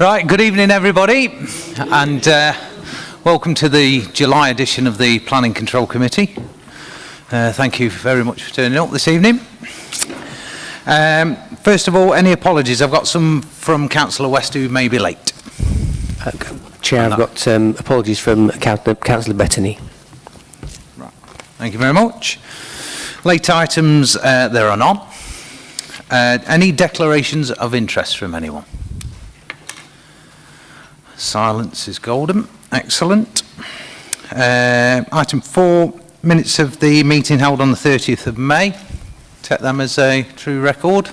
Right, good evening everybody, and welcome to the July edition of the Planning Control Committee. Thank you very much for turning up this evening. First of all, any apologies? I've got some from Councillor West who may be late. Chair, I've got apologies from Councillor Bettany. Right. Thank you very much. Late items, there are none. Any declarations of interest from anyone? Silence is golden. Excellent. Item 4, minutes of the meeting held on the 30th of May. Take them as a true record.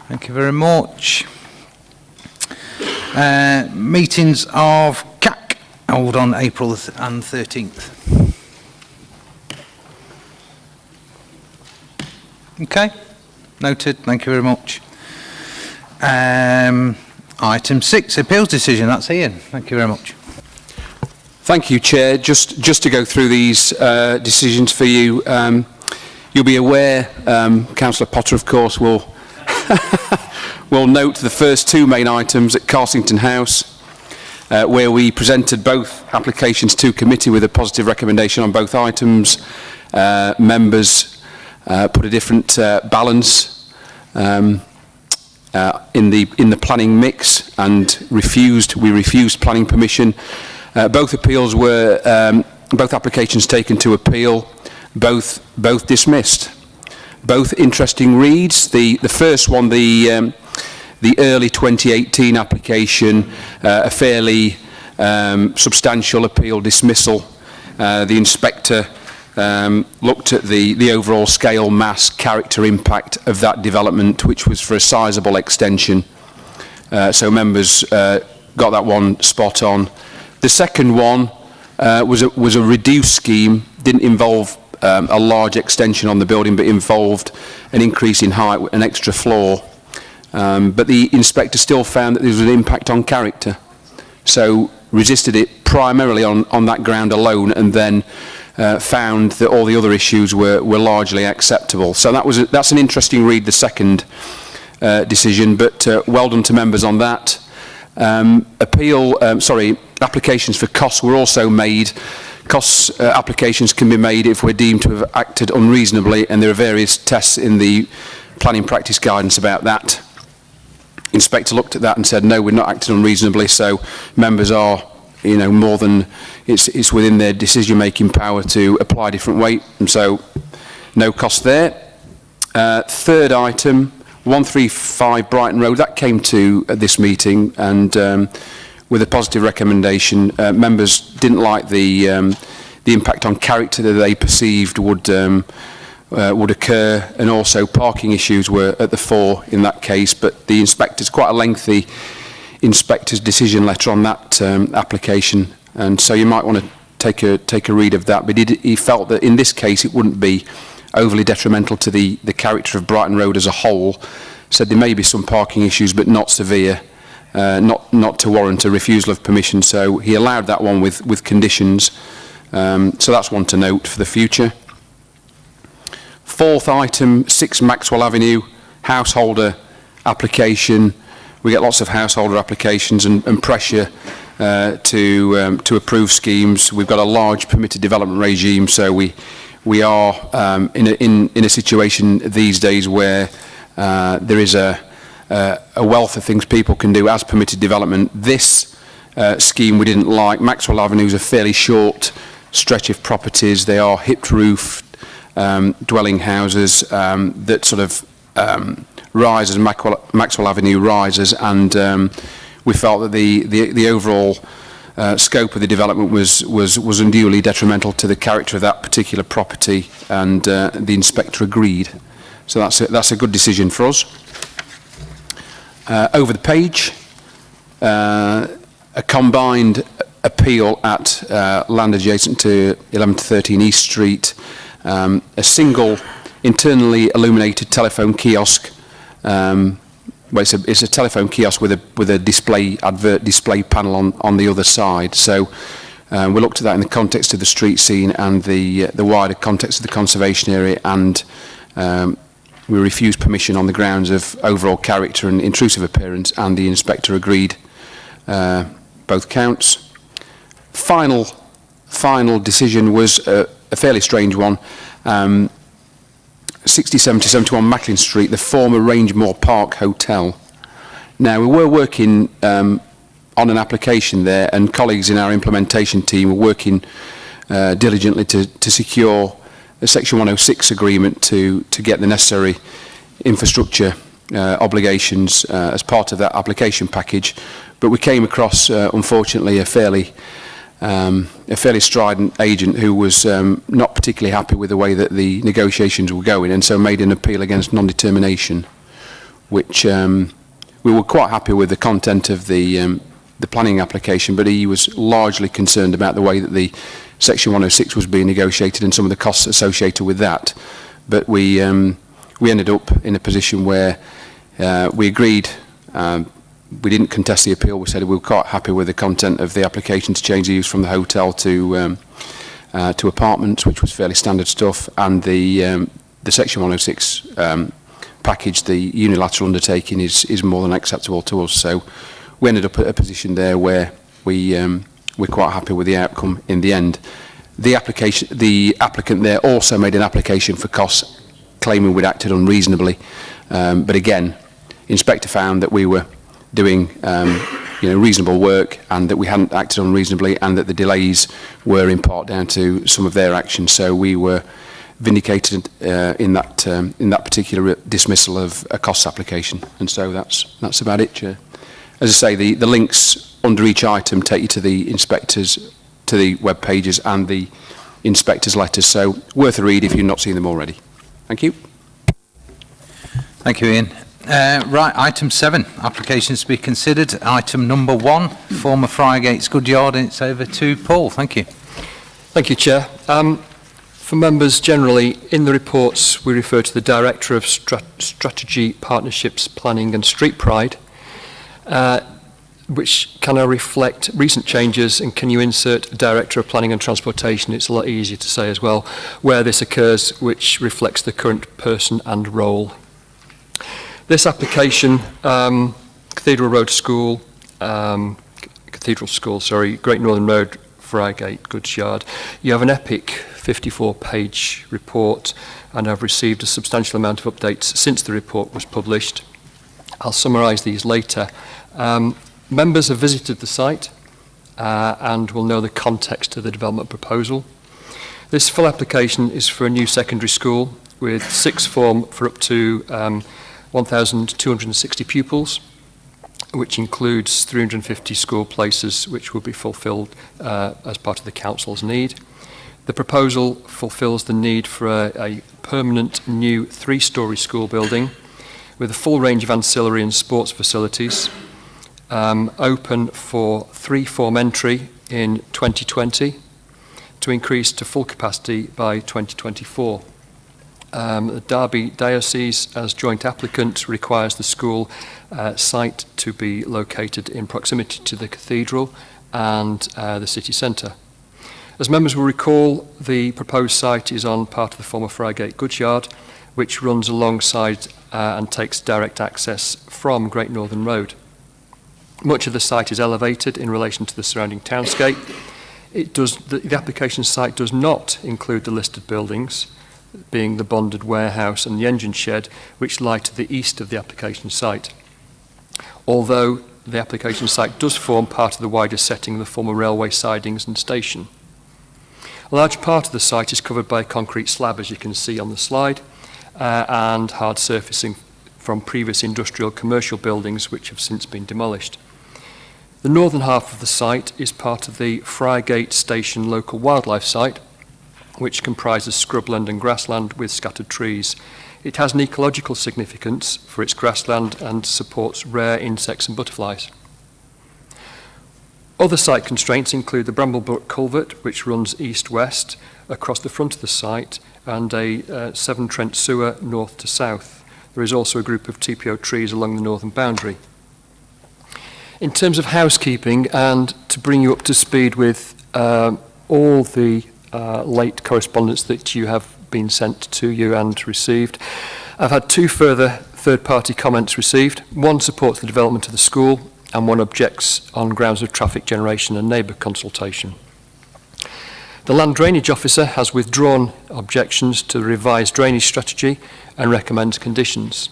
Thank you very much. Meetings of CAC held on April and 13th. Okay, noted. Thank you very much. Item 6, appeals decision. That's Ian. Thank you very much. Thank you, Chair. Just to go through these decisions for you, you'll be aware, Councillor Potter, of course, will note the first two main items at Carsington House, where we presented both applications to committee with a positive recommendation on both items. Members put a different balance in the planning mix and we refused planning permission. Both appeals were both applications taken to appeal, both dismissed. Both interesting reads. The first one, the early 2018 application, a fairly substantial appeal dismissal. The inspector looked at the overall scale, mass, character impact of that development, which was for a sizable extension. So members got that one spot on. The second one was a reduced scheme, didn't involve a large extension on the building, but involved an increase in height, an extra floor. But the inspector still found that there was an impact on character. So resisted it primarily on that ground alone, and then found that all the other issues were largely acceptable. So that's an interesting read, the second decision, but well done to members on that. Applications for costs were also made. Costs applications can be made if we're deemed to have acted unreasonably, and there are various tests in the planning practice guidance about that. Inspector looked at that and said, no, we're not acting unreasonably, so members are, more than, it's within their decision-making power to apply different weight, and so no cost there. Third item, 135 Brighton Road, that came to this meeting, and with a positive recommendation. Members didn't like the impact on character that they perceived would occur, and also parking issues were at the fore in that case, but the inspector's quite a lengthy inspector's decision letter on that application, and so you might want to take a read of that, but he felt that in this case it wouldn't be overly detrimental to the character of Brighton Road as a whole. Said there may be some parking issues but not severe, not to warrant a refusal of permission, so he allowed that one with conditions. So that's one to note for the future. Fourth item, 6 Maxwell Avenue, householder application. We get lots of householder applications and pressure to approve schemes. We've got a large permitted development regime, so we are in a situation these days where there is a wealth of things people can do as permitted development. This scheme we didn't like. Maxwell Avenue is a fairly short stretch of properties. They are hipped roofed dwelling houses that sort of rise as Maxwell Avenue rises, and we felt that the overall scope of the development was unduly detrimental to the character of that particular property, and the inspector agreed. So that's a good decision for us. Over the page, a combined appeal at land adjacent to 11 to 13 East Street, a single internally illuminated telephone kiosk. Well, it's a telephone kiosk with a advert display panel on the other side. So we looked at that in the context of the street scene and the wider context of the conservation area, and we refused permission on the grounds of overall character and intrusive appearance, and the inspector agreed both counts. Final decision was a fairly strange one. 67 to 71 Macklin Street, the former Rangemore Park Hotel. Now, we were working on an application there, and colleagues in our implementation team were working diligently to secure a Section 106 agreement to get the necessary infrastructure obligations as part of that application package. But we came across, unfortunately, a fairly strident agent who was not particularly happy with the way that the negotiations were going, and so made an appeal against non-determination, which we were quite happy with the content of the planning application, but he was largely concerned about the way that the Section 106 was being negotiated and some of the costs associated with that. But we ended up in a position where we agreed. We didn't contest the appeal. We said we were quite happy with the content of the application to change the use from the hotel to apartments, which was fairly standard stuff, and the Section 106 package, the unilateral undertaking, is more than acceptable to us. So we ended up at a position there where we're quite happy with the outcome in the end. The applicant there also made an application for costs, claiming we'd acted unreasonably, but again, inspector found that we were doing reasonable work, and that we hadn't acted unreasonably, and that the delays were in part down to some of their actions. So we were vindicated in that particular dismissal of a costs application, and so that's about it, Chair. As I say, the links under each item take you to the inspectors, to the web pages and the inspectors' letters, so worth a read if you've not seen them already. Thank you. Thank you, Ian. Right, item 7, applications to be considered. Item number 1, former Friargates Goodyard, and it's over to Paul. Thank you. Thank you, Chair. For members generally, in the reports we refer to the Director of Strategy, Partnerships, Planning and Street Pride, which can I reflect recent changes, and can you insert Director of Planning and Transportation? It's a lot easier to say as well, where this occurs, which reflects the current person and role. This application, Cathedral School, Great Northern Road, Friargate, Goodyard. You have an epic 54-page report, and I've received a substantial amount of updates since the report was published. I'll summarise these later. Members have visited the site and will know the context of the development proposal. This full application is for a new secondary school with sixth form for up to 1,260 pupils, which includes 350 school places which will be fulfilled as part of the council's need. The proposal fulfills the need for a permanent new 3-storey school building with a full range of ancillary and sports facilities, open for 3-form entry in 2020 to increase to full capacity by 2024. The Derby Diocese, as joint applicant, requires the school site to be located in proximity to the cathedral and the city centre. As members will recall, the proposed site is on part of the former Friargate Goodyard, which runs alongside and takes direct access from Great Northern Road. Much of the site is elevated in relation to the surrounding townscape. The application site does not include the listed buildings, being the bonded warehouse and the engine shed, which lie to the east of the application site. Although the application site does form part of the wider setting of the former railway sidings and station. A large part of the site is covered by a concrete slab, as you can see on the slide, and hard surfacing from previous industrial commercial buildings which have since been demolished. The northern half of the site is part of the Friargate Station local wildlife site, which comprises scrubland and grassland with scattered trees. It has an ecological significance for its grassland and supports rare insects and butterflies. Other site constraints include the Bramblebrook Culvert, which runs east-west across the front of the site, and a Severn Trent sewer north to south. There is also a group of TPO trees along the northern boundary. In terms of housekeeping, and to bring you up to speed with all the late correspondence that you have been sent to you and received, I've had 2 further third-party comments received. One supports the development of the school and one objects on grounds of traffic generation and neighbour consultation. The Land Drainage Officer has withdrawn objections to the revised drainage strategy and recommends conditions.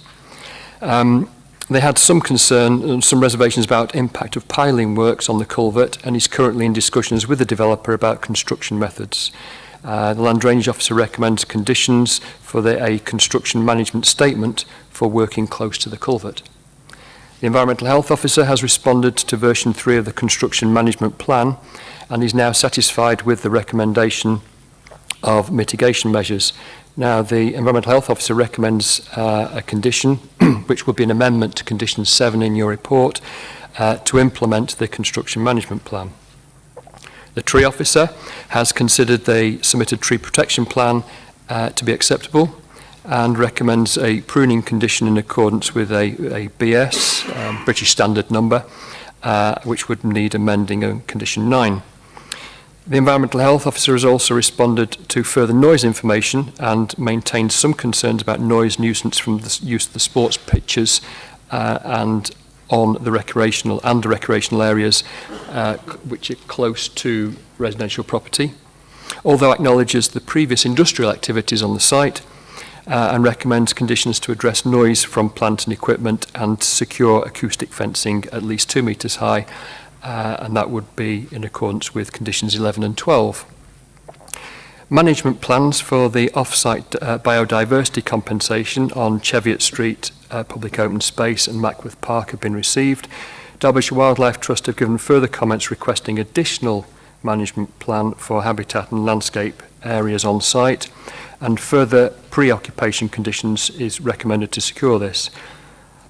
They had some concern and some reservations about impact of piling works on the culvert, and is currently in discussions with the developer about construction methods. The Land Drainage Officer recommends conditions for a construction management statement for working close to the culvert. The Environmental Health Officer has responded to version 3 of the construction management plan and is now satisfied with the recommendation of mitigation measures. Now, the Environmental Health Officer recommends a condition, which would be an amendment to condition 7 in your report, to implement the construction management plan. The Tree Officer has considered the submitted tree protection plan to be acceptable and recommends a pruning condition in accordance with a BS, British Standard number, which would need amending on condition 9. The Environmental Health Officer has also responded to further noise information and maintained some concerns about noise nuisance from the use of the sports pitches and on the recreational areas which are close to residential property, although acknowledges the previous industrial activities on the site and recommends conditions to address noise from plant and equipment and secure acoustic fencing at least 2 metres high, and that would be in accordance with conditions 11 and 12. Management plans for the off-site biodiversity compensation on Cheviot Street, public open space, and Mackworth Park have been received. Derbyshire Wildlife Trust have given further comments requesting additional management plan for habitat and landscape areas on site, and further pre-occupation conditions is recommended to secure this.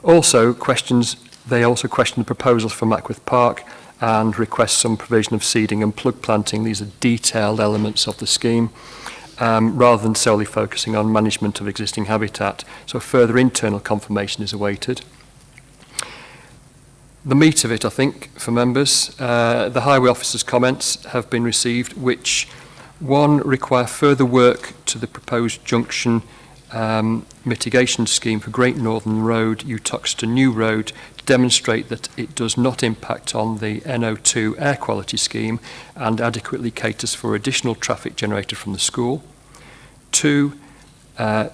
They also question the proposals for Mackworth Park and request some provision of seeding and plug planting. These are detailed elements of the scheme, rather than solely focusing on management of existing habitat. So further internal confirmation is awaited. The meat of it, I think, for members, the Highway Officer's comments have been received, which, one, require further work to the proposed junction mitigation scheme for Great Northern Road, Utoxeter New Road, to demonstrate that it does not impact on the NO2 air quality scheme and adequately caters for additional traffic generated from the school. 2,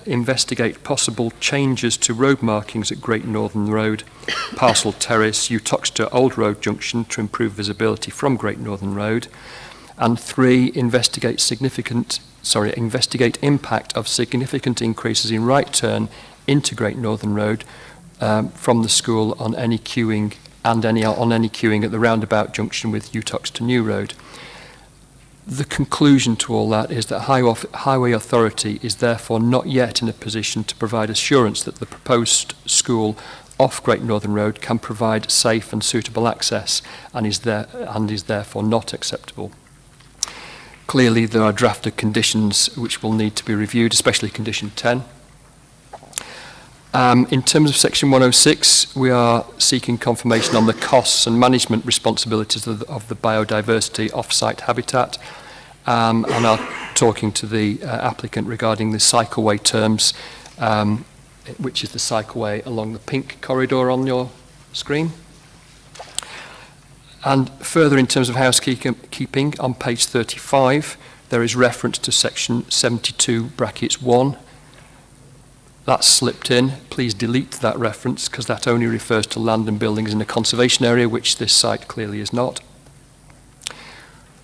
investigate possible changes to road markings at Great Northern Road, Parcel Terrace, Utoxeter Old Road Junction to improve visibility from Great Northern Road. And 3, investigate impact of significant increases in right turn into Great Northern Road from the school on any queuing at the roundabout junction with Utoxeter New Road. The conclusion to all that is that Highway Authority is therefore not yet in a position to provide assurance that the proposed school off Great Northern Road can provide safe and suitable access and is therefore not acceptable. Clearly, there are drafted conditions which will need to be reviewed, especially condition 10. In terms of section 106, we are seeking confirmation on the costs and management responsibilities of the biodiversity off-site habitat, and are talking to the applicant regarding the cycleway terms, which is the cycleway along the pink corridor on your screen. And further, in terms of housekeeping, on page 35, there is reference to section 72 brackets 1. That's slipped in. Please delete that reference, because that only refers to land and buildings in a conservation area, which this site clearly is not.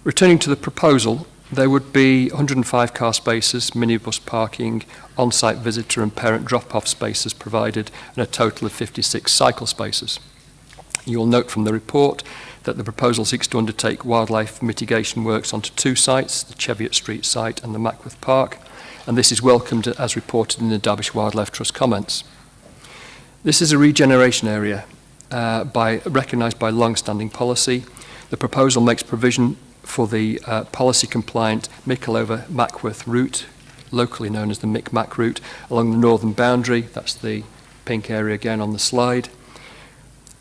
Returning to the proposal, there would be 105 car spaces, minibus parking, on-site visitor and parent drop-off spaces provided, and a total of 56 cycle spaces. You will note from the report that the proposal seeks to undertake wildlife mitigation works onto 2 sites, the Cheviot Street site and the Mackworth Park, and this is welcomed as reported in the Derbyshire Wildlife Trust comments. This is a regeneration area recognised by long-standing policy. The proposal makes provision for the policy-compliant Mickletover Mackworth route, locally known as the Mick-Mack route, along the northern boundary. That's the pink area again on the slide.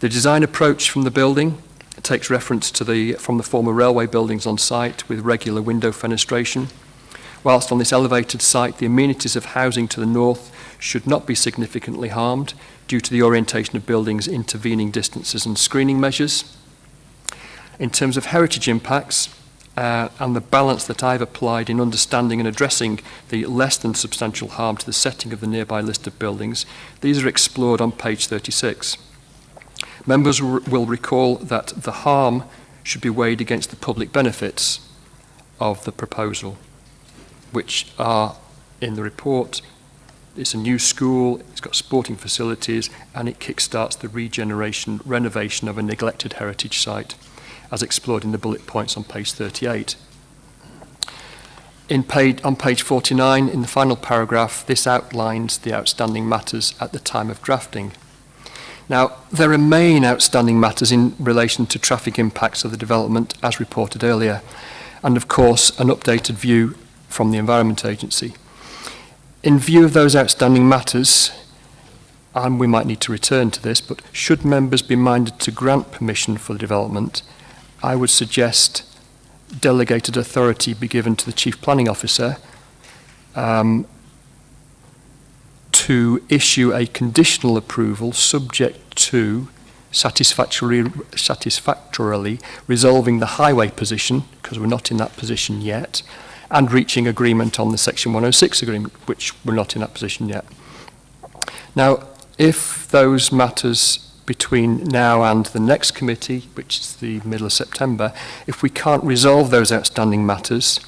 The design approach from the building takes reference to from the former railway buildings on site with regular window fenestration. Whilst on this elevated site, the amenities of housing to the north should not be significantly harmed due to the orientation of buildings, intervening distances and screening measures. In terms of heritage impacts, and the balance that I've applied in understanding and addressing the less than substantial harm to the setting of the nearby list of buildings, these are explored on page 36. Members will recall that the harm should be weighed against the public benefits of the proposal, which are in the report. It's a new school, it's got sporting facilities, and it kickstarts the renovation of a neglected heritage site, as explored in the bullet points on page 38. On page 49, in the final paragraph, this outlines the outstanding matters at the time of drafting. Now, there remain outstanding matters in relation to traffic impacts of the development, as reported earlier, and of course, an updated view from the Environment Agency. In view of those outstanding matters, and we might need to return to this, but should members be minded to grant permission for the development, I would suggest delegated authority be given to the Chief Planning Officer to issue a conditional approval subject to satisfactorily resolving the highway position, because we're not in that position yet, and reaching agreement on the Section 106 agreement, which we're not in that position yet. Now, if those matters between now and the next committee, which is the middle of September, if we can't resolve those outstanding matters,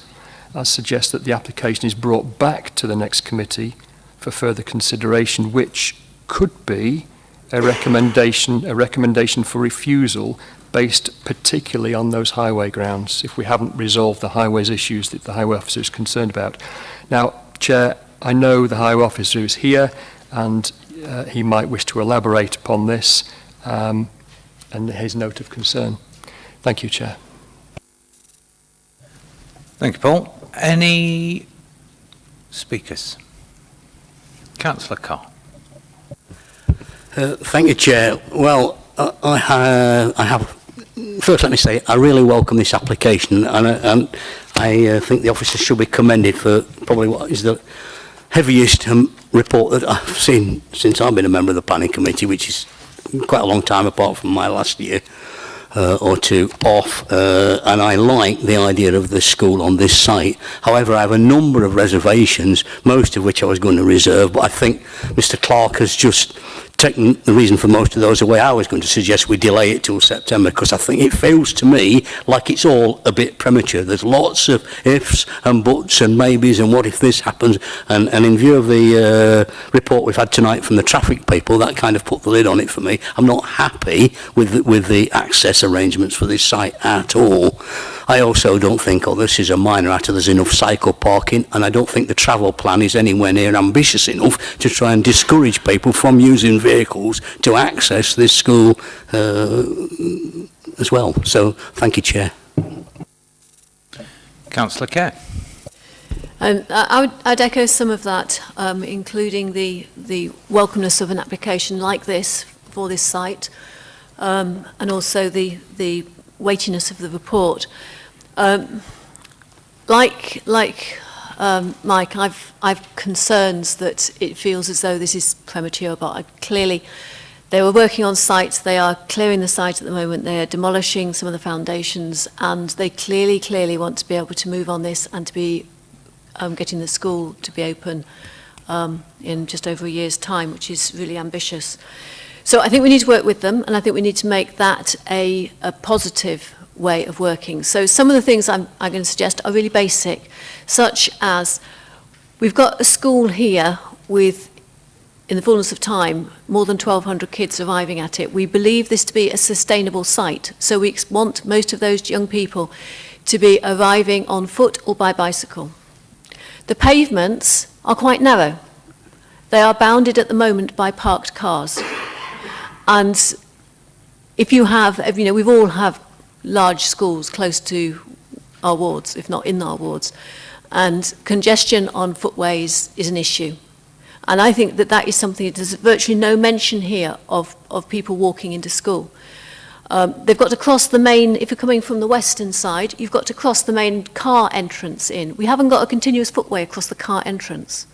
I suggest that the application is brought back to the next committee for further consideration, which could be a recommendation for refusal based particularly on those highway grounds, if we haven't resolved the highways issues that the highway officer is concerned about. Now, Chair, I know the highway officer is here, and he might wish to elaborate upon this and his note of concern. Thank you, Chair. Thank you, Paul. Any speakers? Councillor Carr. Thank you, Chair. Well, I have. First, let me say I really welcome this application, and I think the officer should be commended for probably what is the heaviest report that I've seen since I've been a member of the planning committee, which is quite a long time apart from my last year or two off, and I like the idea of the school on this site. However, I have a number of reservations, most of which I was going to reserve, but I think Mr. Clark has just taken the reason for most of those away. I was going to suggest we delay it till September, because I think it feels to me like it's all a bit premature. There's lots of ifs and buts and maybes and what if this happens, and in view of the report we've had tonight from the traffic people, that kind of put the lid on it for me. I'm not happy with the access arrangements for this site at all. I also don't think, this is a minor matter, there's enough cycle parking, and I don't think the travel plan is anywhere near ambitious enough to try and discourage people from using vehicles to access this school as well. So, thank you, Chair. Councillor Kerr. I'd echo some of that, including the welcomeness of an application like this for this site, and also the weightiness of the report. Like Mike, I've concerns that it feels as though this is premature, but clearly they were working on sites, they are clearing the site at the moment, they are demolishing some of the foundations, and they clearly want to be able to move on this and to be getting the school to be open in just over a year's time, which is really ambitious. So I think we need to work with them, and I think we need to make that a positive way of working. So some of the things I'm going to suggest are really basic, such as we've got a school here with, in the fullness of time, more than 1,200 kids arriving at it. We believe this to be a sustainable site, so we want most of those young people to be arriving on foot or by bicycle. The pavements are quite narrow. They are bounded at the moment by parked cars. And if you have, we've all have large schools close to our wards, if not in our wards, and congestion on footways is an issue. And I think that is something, there's virtually no mention here of people walking into school. They've got to cross the main, if you're coming from the western side, you've got to cross the main car entrance in. We haven't got a continuous footway across the car entrance.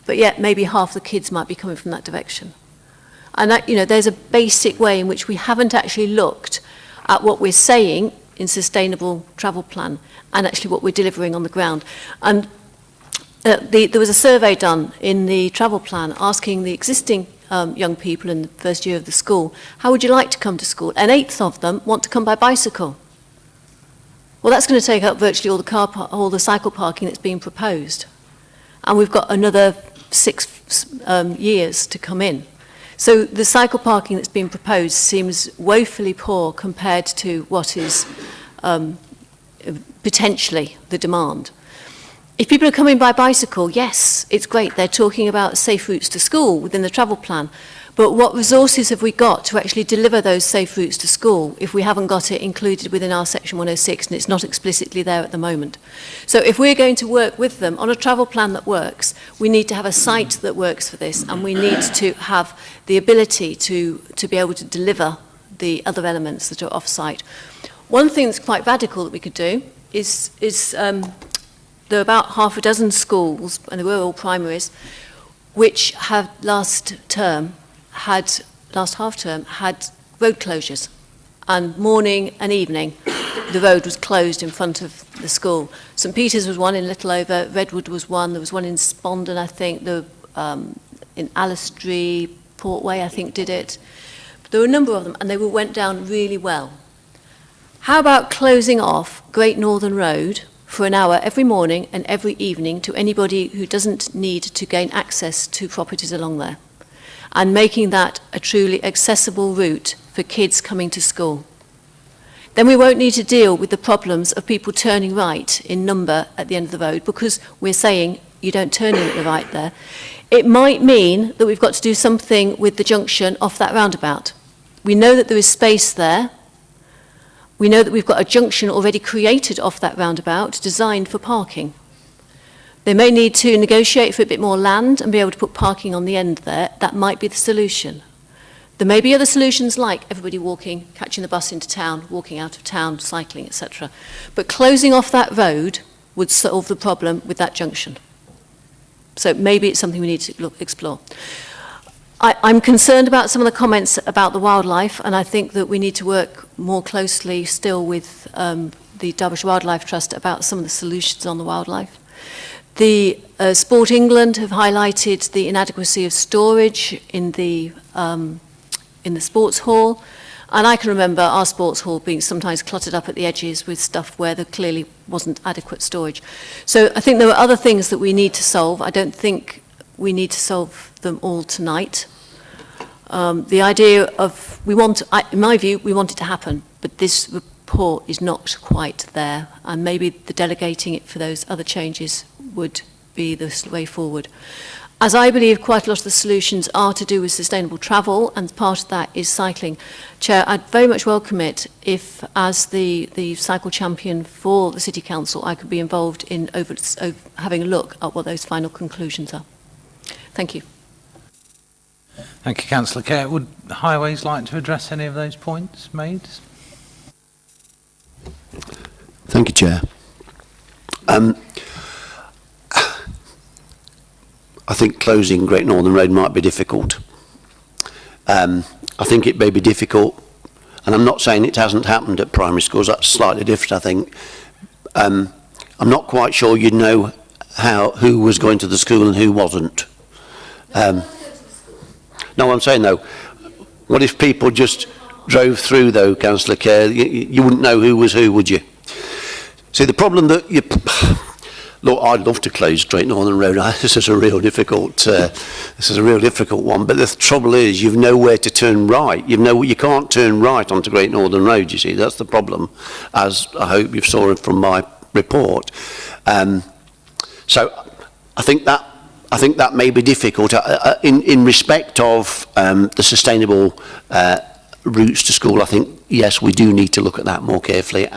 but yet maybe half the kids might be coming from that direction. And that, you know, there's a basic way in which we haven't actually looked at what we're saying in sustainable travel plan and actually what we're delivering on the ground. And there was a survey done in the travel plan asking the existing young people in the first year of the school, how would you like to come to school? An eighth of them want to come by bicycle. Well, that's going to take up virtually all the cycle parking that's being proposed. And we've got another 6 years to come in. So the cycle parking that's being proposed seems woefully poor compared to what is potentially the demand. If people are coming by bicycle, yes, it's great. They're talking about safe routes to school within the travel plan. But what resources have we got to actually deliver those safe routes to school if we haven't got it included within our Section 106 and it's not explicitly there at the moment? So if we're going to work with them on a travel plan that works, we need to have a site that works for this, and we need to have the ability to be able to deliver the other elements that are off-site. One thing that's quite radical that we could do is there are about half a dozen schools, and they were all primaries, which have last half term had road closures, and morning and evening the road was closed in front of the school. St Peter's was one in Littleover, Redwood was one, there was one in Spondon, I think, in Alistry, Portway, I think, did it. But there were a number of them, and they went down really well. How about closing off Great Northern Road for an hour every morning and every evening to anybody who doesn't need to gain access to properties along there, and making that a truly accessible route for kids coming to school? Then we won't need to deal with the problems of people turning right in number at the end of the road, because we're saying you don't turn in at the right there. It might mean that we've got to do something with the junction off that roundabout. We know that there is space there. We know that we've got a junction already created off that roundabout, designed for parking. They may need to negotiate for a bit more land and be able to put parking on the end there. That might be the solution. There may be other solutions like everybody walking, catching the bus into town, walking out of town, cycling, etc. But closing off that road would solve the problem with that junction. So maybe it's something we need to explore. I'm concerned about some of the comments about the wildlife, and I think that we need to work more closely still with the Derbyshire Wildlife Trust about some of the solutions on the wildlife. The Sport England have highlighted the inadequacy of storage in the sports hall, and I can remember our sports hall being sometimes cluttered up at the edges with stuff where there clearly wasn't adequate storage. So I think there are other things that we need to solve. I don't think we need to solve them all tonight. The idea of, in my view, we want it to happen, but this report is not quite there, and maybe the delegating it for those other changes would be the way forward. As I believe quite a lot of the solutions are to do with sustainable travel, and part of that is cycling. Chair, I'd very much welcome it if, as the cycle champion for the City Council, I could be involved in having a look at what those final conclusions are. Thank you. Thank you, Councillor Kerr. Would Highways like to address any of those points made? Thank you, Chair. I think closing Great Northern Road might be difficult. I think it may be difficult, and I'm not saying it hasn't happened at primary schools, that's slightly different, I think. I'm not quite sure you'd know who was going to the school and who wasn't. No, I'm saying though, what if people just drove through though, Councillor Kerr? You wouldn't know who was who, would you? See, the problem that look, I'd love to close Great Northern Road. This is a real difficult one. But the trouble is, you've nowhere to turn right. You can't turn right onto Great Northern Road. You see, that's the problem, as I hope you saw it from my report. So, I think that may be difficult in respect of the sustainable routes to school. I think yes, we do need to look at that more carefully.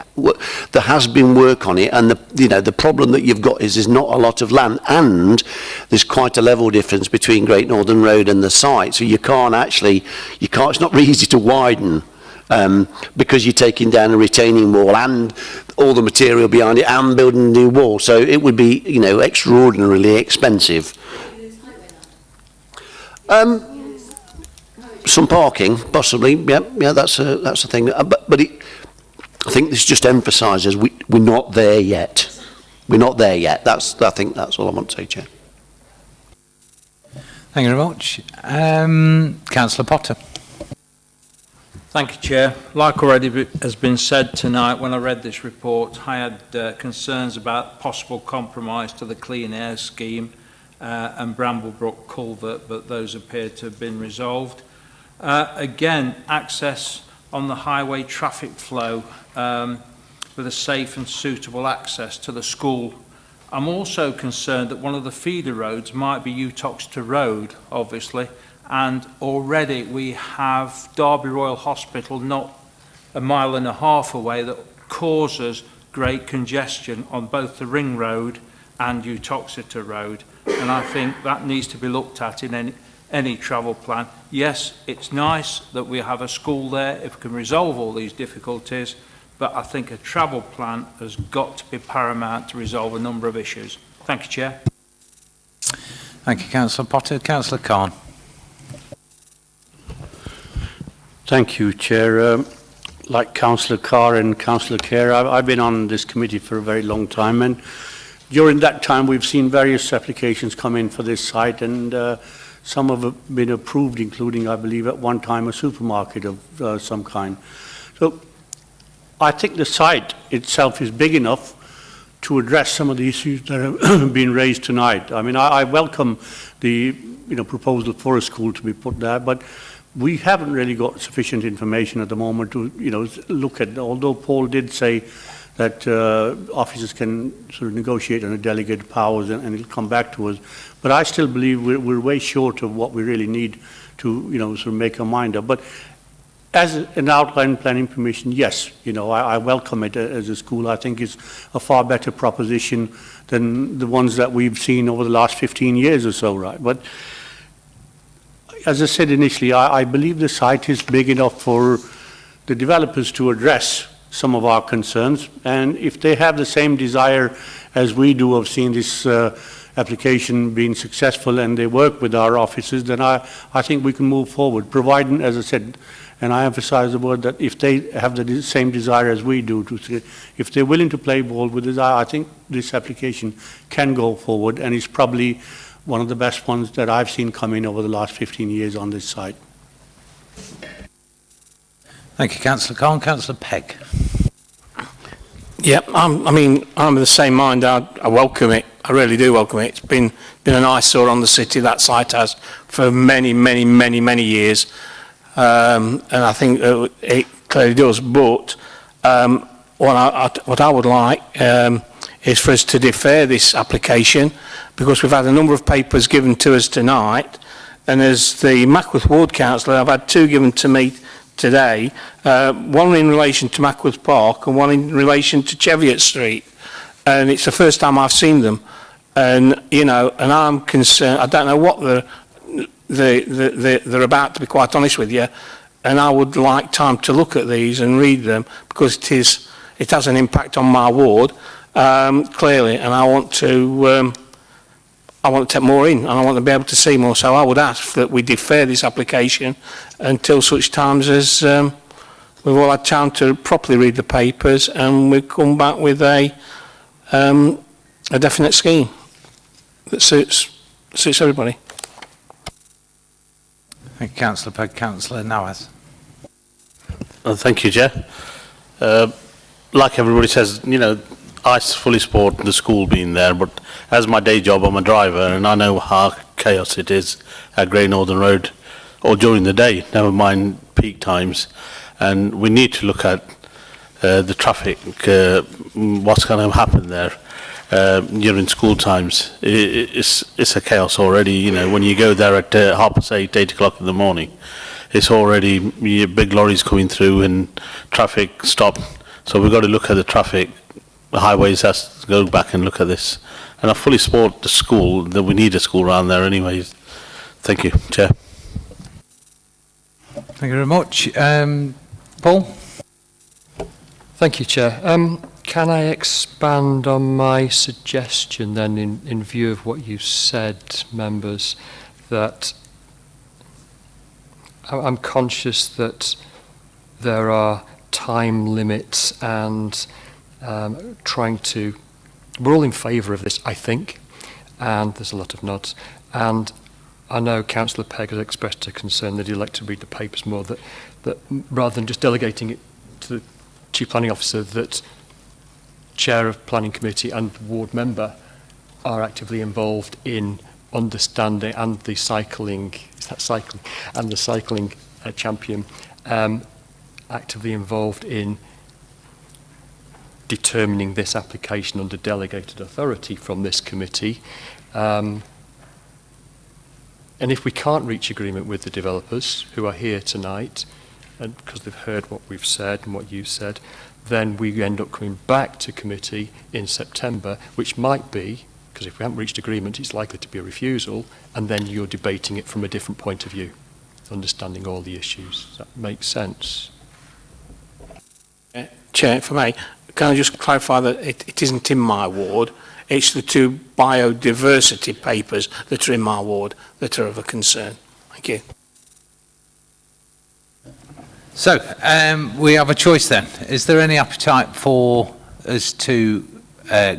There has been work on it, and the problem that you've got is there's not a lot of land, and there's quite a level difference between Great Northern Road and the site. So it's not really easy to widen because you're taking down a retaining wall and all the material behind it and building a new wall. So it would be extraordinarily expensive. Some parking, possibly. Yeah, that's a thing. But I think this just emphasises we're not there yet. We're not there yet. I think that's all I want to say, Chair. Thank you very much. Councillor Potter. Thank you, Chair. Like already has been said tonight, when I read this report, I had concerns about possible compromise to the Clean Air Scheme and Bramblebrook Culvert, but those appear to have been resolved. Again, access on the highway traffic flow with a safe and suitable access to the school. I'm also concerned that one of the feeder roads might be Utoxeter Road, obviously, and already we have Derby Royal Hospital not a mile and a half away that causes great congestion on both the Ring Road and Utoxeter Road, and I think that needs to be looked at in any travel plan. Yes, it's nice that we have a school there if we can resolve all these difficulties, but I think a travel plan has got to be paramount to resolve a number of issues. Thank you, Chair. Thank you, Councillor Potter. Councillor Khan. Thank you, Chair. Like Councillor Carr and Councillor Kerr, I've been on this committee for a very long time, and during that time we've seen various applications come in for this site, and some have been approved, including, I believe, at one time a supermarket of some kind. So I think the site itself is big enough to address some of the issues that have been raised tonight. I mean, I welcome the proposal for a school to be put there, but we haven't really got sufficient information at the moment to look at. Although Paul did say that officers can sort of negotiate on a delegated powers and it'll come back to us, but I still believe we're way short of what we really need to sort of make our mind up. But as an outline planning permission, yes, I welcome it as a school. I think it's a far better proposition than the ones that we've seen over the last 15 years or so, right? But as I said initially, I believe the site is big enough for the developers to address some of our concerns, and if they have the same desire as we do of seeing this application being successful and they work with our officers, then I think we can move forward, providing, as I said, and I emphasize the word, that if they have the same desire as we do, if they're willing to play ball with us, I think this application can go forward, and it's probably one of the best ones that I've seen come in over the last 15 years on this site. Thank you, Councillor Khan. Councillor Pegg. Yeah, I'm of the same mind. I welcome it. I really do welcome it. It's been an eyesore on the city, that site has, for many, many, many, many years. And I think it clearly does. But what I would like is for us to defer this application, because we've had a number of papers given to us tonight, and as the Mackworth Ward Councillor, I've had two given to me today, one in relation to Mackworth Park and one in relation to Cheviot Street, and it's the first time I've seen them, and and I'm concerned. I don't know what they're about, to be quite honest with you, and I would like time to look at these and read them, because it has an impact on my ward, clearly, and I want to take more in, and I want to be able to see more. So I would ask that we defer this application until such times as we've all had time to properly read the papers, and we come back with a definite scheme that suits everybody. Thank you, Councillor Pegg. Councillor Nawaz. Thank you, Chair. Like everybody says, I fully support the school being there, but as my day job, I'm a driver, and I know how chaos it is at Great Northern Road, or during the day, never mind peak times. And we need to look at the traffic, what's going to happen there during school times. It's a chaos already. When you go there at 8:30, 8 o'clock in the morning, it's already big lorries coming through and traffic stopped. So we've got to look at the traffic. The highways has to go back and look at this. And I fully support the school, that we need a school around there anyways. Thank you, Chair. Thank you very much. Paul? Thank you, Chair. Can I expand on my suggestion then, in view of what you said, members, that I'm conscious that there are time limits and trying to... We're all in favour of this, I think, and there's a lot of nods. And I know Councillor Pegg has expressed a concern that he'd like to read the papers more, that rather than just delegating it to the Chief Planning Officer, that Chair of Planning Committee and Ward Member are actively involved in understanding, and the cycling, is that cycling? And the cycling champion actively involved in determining this application under delegated authority from this committee. And if we can't reach agreement with the developers who are here tonight, and because they've heard what we've said and what you've said, then we end up coming back to committee in September, which might be, because if we haven't reached agreement, it's likely to be a refusal, and then you're debating it from a different point of view, understanding all the issues. Does that make sense? Chair, if I may, can I just clarify that it isn't in my ward? It's the two biodiversity papers that are in my ward that are of a concern. Thank you. So, we have a choice then. Is there any appetite for us to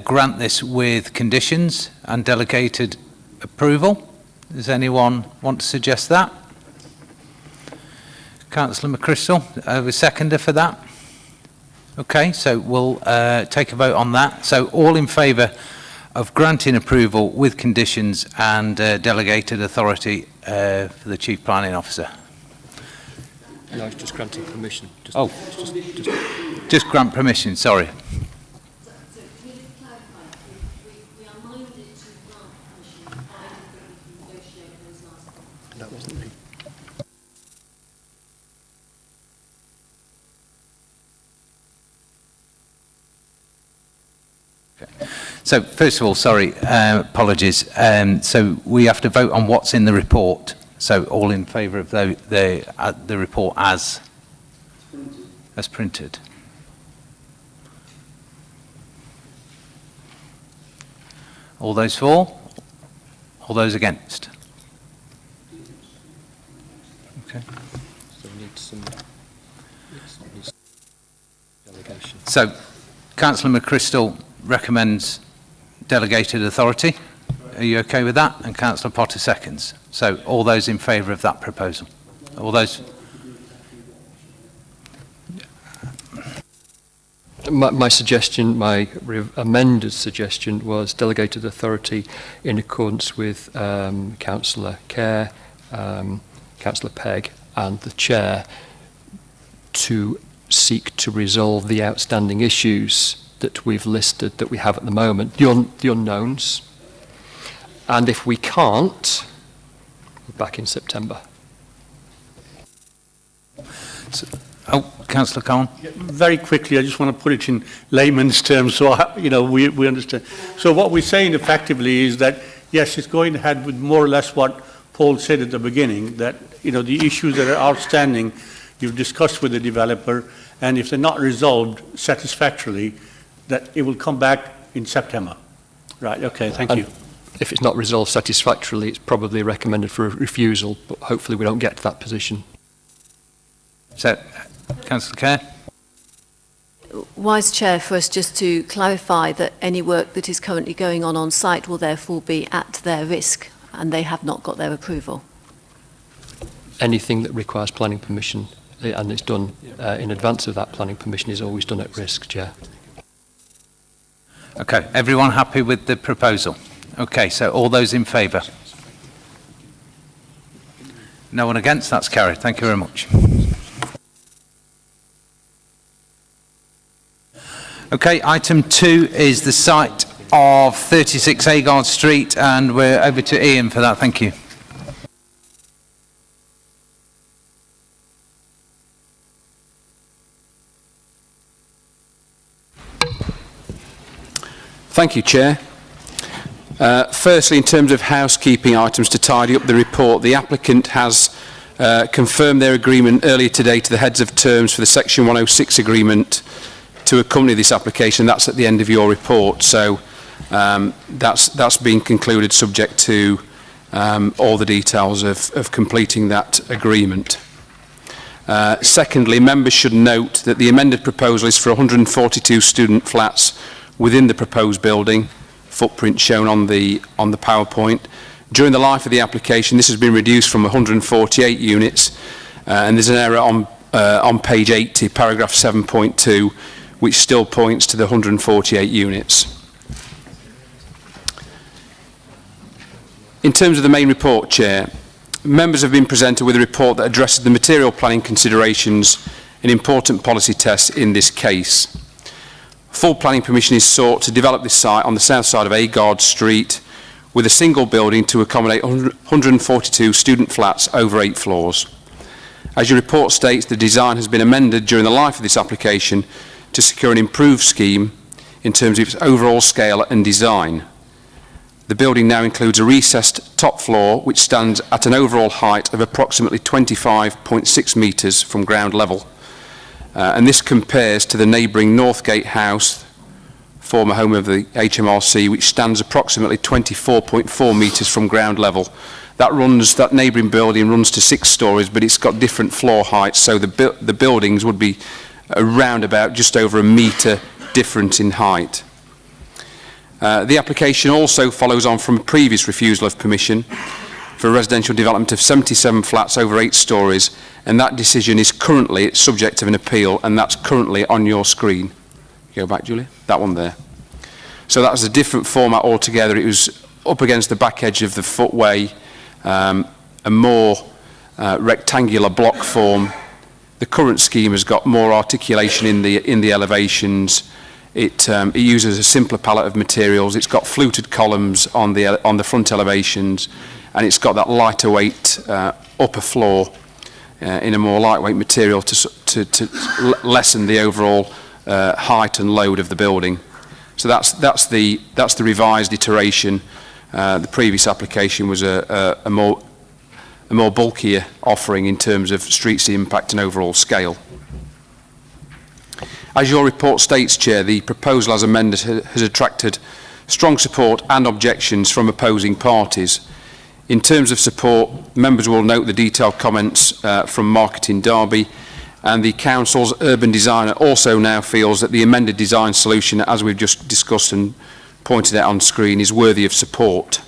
grant this with conditions and delegated approval? Does anyone want to suggest that? Councillor McChrystal, a seconder for that? Okay, so we'll take a vote on that. So all in favour of granting approval with conditions and delegated authority for the Chief Planning Officer? No, it's just granting permission. Just grant permission, sorry. That wasn't me. So, first of all, sorry, apologies. So we have to vote on what's in the report. So all in favour of the report as printed. All those for? All those against? Okay. So we need some delegation. So, Councillor McChrystal recommends delegated authority. Are you okay with that? And Councillor Potter seconds. So all those in favour of that proposal? All those? My suggestion, my amended suggestion was delegated authority in accordance with Councillor Kerr, Councillor Pegg and the Chair to seek to resolve the outstanding issues that we've listed, that we have at the moment, the unknowns. And if we can't, we're back in September. So, Councillor Cowan. Very quickly, I just want to put it in layman's terms so we understand. So what we're saying effectively is that, yes, it's going ahead with more or less what Paul said at the beginning, that the issues that are outstanding, you've discussed with the developer, and if they're not resolved satisfactorily, that it will come back in September. Right, okay, thank you. If it's not resolved satisfactorily, it's probably recommended for a refusal, but hopefully we don't get to that position. So, Councillor Kerr. Wise Chair, for us just to clarify that any work that is currently going on site will therefore be at their risk, and they have not got their approval. Anything that requires planning permission and it's done in advance of that planning permission is always done at risk, Chair. Okay, everyone happy with the proposal? Okay, so all those in favour? No one against? That's carried. Thank you very much. Okay, item 2 is the site of 36 Agard Street, and we're over to Ian for that. Thank you. Thank you, Chair. Firstly, in terms of housekeeping items to tidy up the report, the applicant has confirmed their agreement earlier today to the heads of terms for the Section 106 agreement to accompany this application. That's at the end of your report. So that's been concluded subject to all the details of completing that agreement. Secondly, members should note that the amended proposal is for 142 student flats within the proposed building, footprint shown on the PowerPoint. During the life of the application, this has been reduced from 148 units, and there's an error on page 80, paragraph 7.2, which still points to the 148 units. In terms of the main report, Chair, members have been presented with a report that addresses the material planning considerations and important policy tests in this case. Full planning permission is sought to develop this site on the south side of Agard Street with a single building to accommodate 142 student flats over 8 floors. As your report states, the design has been amended during the life of this application to secure an improved scheme in terms of its overall scale and design. The building now includes a recessed top floor which stands at an overall height of approximately 25.6 metres from ground level. And this compares to the neighbouring Northgate House, former home of the HMRC, which stands approximately 24.4 metres from ground level. That neighbouring building runs to 6 storeys, but it's got different floor heights, so the buildings would be around about just over a metre different in height. The application also follows on from a previous refusal of permission for a residential development of 77 flats over 8 storeys, and that decision is currently subject of an appeal, and that's currently on your screen. Go back, Julia. That one there. So that's a different format altogether. It was up against the back edge of the footway, a more rectangular block form. The current scheme has got more articulation in the elevations. It uses a simpler palette of materials. It's got fluted columns on the front elevations, and it's got that lighter weight upper floor in a more lightweight material to lessen the overall height and load of the building. So that's the revised iteration. The previous application was a more bulkier offering in terms of street scene impact and overall scale. As your report states, Chair, the proposal as amended has attracted strong support and objections from opposing parties. In terms of support, members will note the detailed comments from Marketing Derby, and the Council's urban designer also now feels that the amended design solution, as we've just discussed and pointed out on screen, is worthy of support.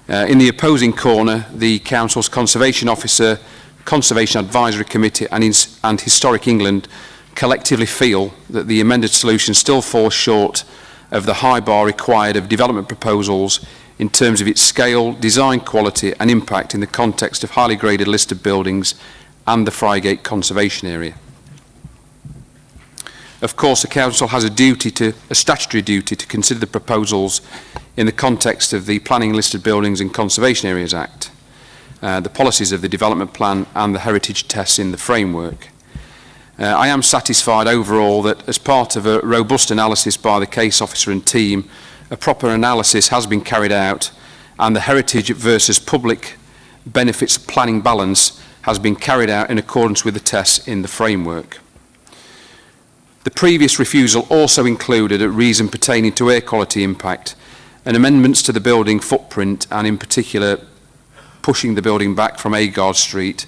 In the opposing corner, the Council's Conservation Officer, Conservation Advisory Committee and Historic England collectively feel that the amended solution still falls short of the high bar required of development proposals in terms of its scale, design quality and impact in the context of highly graded listed buildings and the Frygate Conservation Area. Of course, the Council has a statutory duty to consider the proposals in the context of the Planning Listed Buildings and Conservation Areas Act, the policies of the development plan and the heritage tests in the framework. I am satisfied overall that as part of a robust analysis by the case officer and team, a proper analysis has been carried out and the heritage versus public benefits planning balance has been carried out in accordance with the tests in the framework. The previous refusal also included a reason pertaining to air quality impact and amendments to the building footprint, and in particular pushing the building back from Agard Street,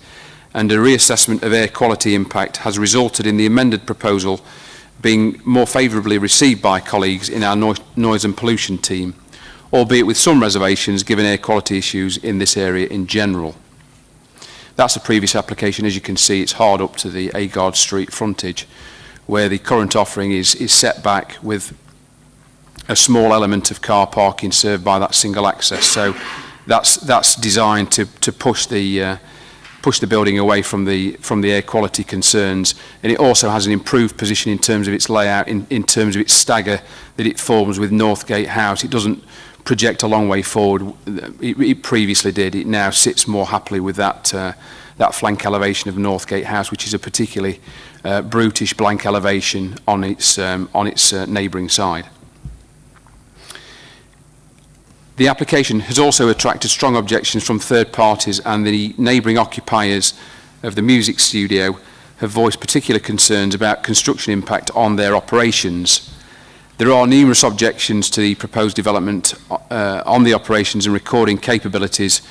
and a reassessment of air quality impact has resulted in the amended proposal being more favourably received by colleagues in our noise and pollution team, albeit with some reservations given air quality issues in this area in general. That's a previous application. As you can see, it's hard up to the Agard Street frontage, where the current offering is set back with a small element of car parking served by that single access. So that's designed to push the building away from the air quality concerns, and it also has an improved position in terms of its layout, in terms of its stagger that it forms with Northgate House. It doesn't project a long way forward. It previously did. It now sits more happily with that flank elevation of Northgate House, which is a particularly brutish blank elevation on its neighbouring side. The application has also attracted strong objections from third parties, and the neighbouring occupiers of the music studio have voiced particular concerns about construction impact on their operations. There are numerous objections to the proposed development on the operations and recording capabilities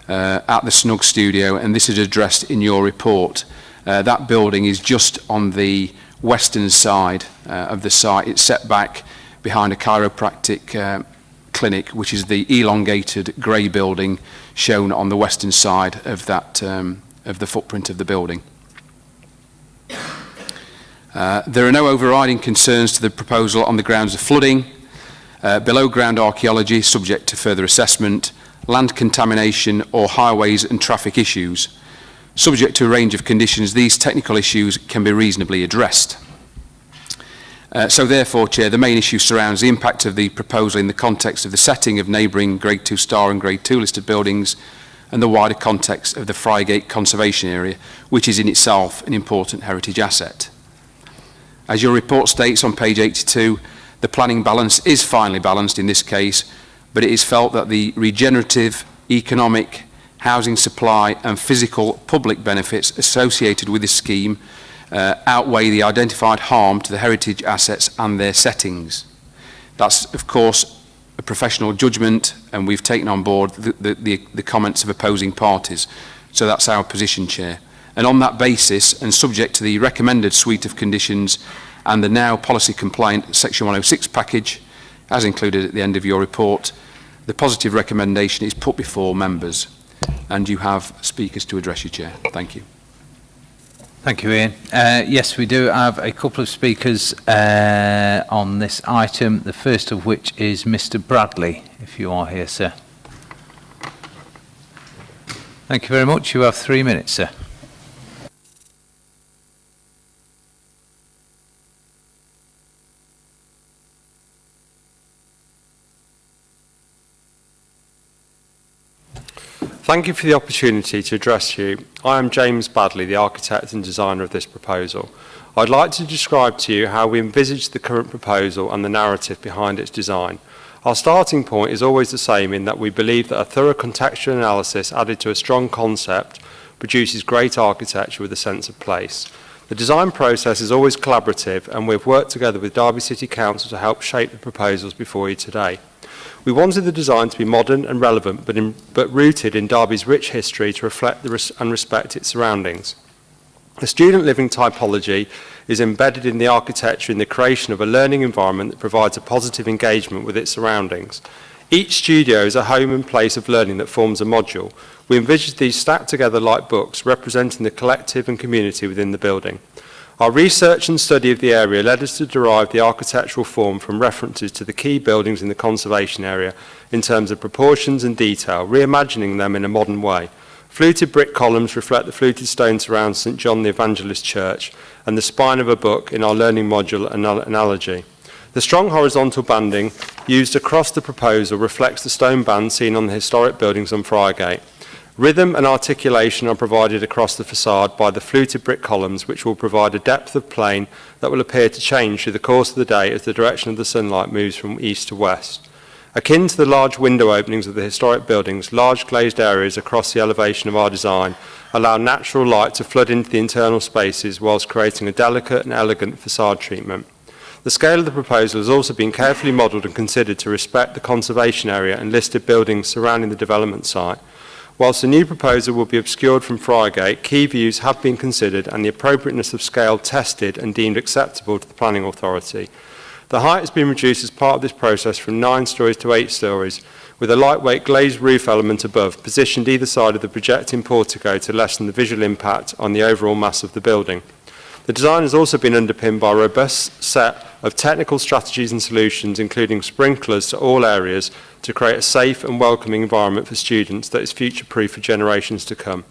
at the Snug studio, and this is addressed in your report. That building is just on the western side of the site. It's set back behind a chiropractic clinic, which is the elongated grey building shown on the western side of that of the footprint of the building. There are no overriding concerns to the proposal on the grounds of flooding, below ground archaeology subject to further assessment, land contamination or highways and traffic issues. Subject to a range of conditions, these technical issues can be reasonably addressed. So therefore, Chair, the main issue surrounds the impact of the proposal in the context of the setting of neighbouring Grade 2 star and Grade 2 listed buildings and the wider context of the Friargate Conservation Area, which is in itself an important heritage asset. As your report states on page 82, the planning balance is finely balanced in this case, but it is felt that the regenerative, economic, housing supply and physical public benefits associated with this scheme outweigh the identified harm to the heritage assets and their settings. That's, of course, a professional judgment, and we've taken on board the comments of opposing parties. So that's our position, Chair. And on that basis, and subject to the recommended suite of conditions and the now policy compliant Section 106 package, as included at the end of your report, the positive recommendation is put before members. And you have speakers to address you, Chair. Thank you. Thank you, Ian. Yes, we do have a couple of speakers on this item, the first of which is Mr. Bradley, if you are here, sir. Thank you very much. You have 3 minutes, sir. Thank you for the opportunity to address you. I am James Badley, the architect and designer of this proposal. I'd like to describe to you how we envisage the current proposal and the narrative behind its design. Our starting point is always the same in that we believe that a thorough contextual analysis added to a strong concept produces great architecture with a sense of place. The design process is always collaborative, and we've worked together with Derby City Council to help shape the proposals before you today. We wanted the design to be modern and relevant, but rooted in Derby's rich history to reflect and respect its surroundings. The student living typology is embedded in the architecture in the creation of a learning environment that provides a positive engagement with its surroundings. Each studio is a home and place of learning that forms a module. We envisage these stacked together like books, representing the collective and community within the building. Our research and study of the area led us to derive the architectural form from references to the key buildings in the conservation area in terms of proportions and detail, reimagining them in a modern way. Fluted brick columns reflect the fluted stones around St John the Evangelist Church and the spine of a book in our learning module analogy. The strong horizontal banding used across the proposal reflects the stone band seen on the historic buildings on Friargate. Rhythm and articulation are provided across the facade by the fluted brick columns, which will provide a depth of plane that will appear to change through the course of the day as the direction of the sunlight moves from east to west. Akin to the large window openings of the historic buildings, large glazed areas across the elevation of our design allow natural light to flood into the internal spaces whilst creating a delicate and elegant facade treatment. The scale of the proposal has also been carefully modelled and considered to respect the conservation area and listed buildings surrounding the development site. Whilst the new proposal will be obscured from Friargate, key views have been considered and the appropriateness of scale tested and deemed acceptable to the planning authority. The height has been reduced as part of this process from 9 stories to 8 stories, with a lightweight glazed roof element above, positioned either side of the projecting portico to lessen the visual impact on the overall mass of the building. The design has also been underpinned by a robust set of technical strategies and solutions, including sprinklers to all areas, to create a safe and welcoming environment for students that is future-proof for generations to come.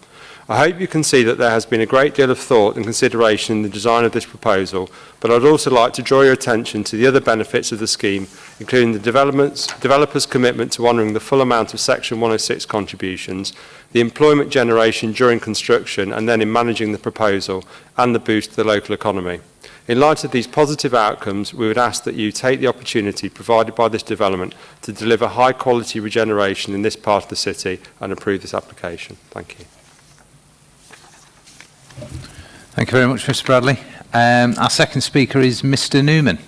I hope you can see that there has been a great deal of thought and consideration in the design of this proposal, but I'd also like to draw your attention to the other benefits of the scheme, including the developers' commitment to honouring the full amount of Section 106 contributions, the employment generation during construction and then in managing the proposal, and the boost to the local economy. In light of these positive outcomes, we would ask that you take the opportunity provided by this development to deliver high-quality regeneration in this part of the city and approve this application. Thank you. Thank you very much, Mr. Bradley. Our second speaker is Mr. Newman.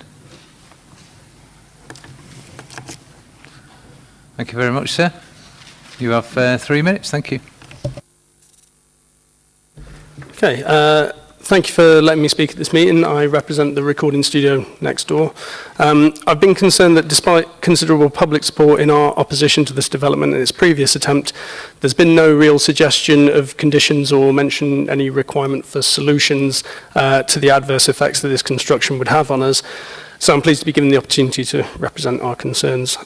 Thank you very much, sir. You have 3 minutes. Thank you. Okay, thank you for letting me speak at this meeting. I represent the recording studio next door. I've been concerned that despite considerable public support in our opposition to this development in its previous attempt, there's been no real suggestion of conditions or mention any requirement for solutions to the adverse effects that this construction would have on us. So I'm pleased to be given the opportunity to represent our concerns.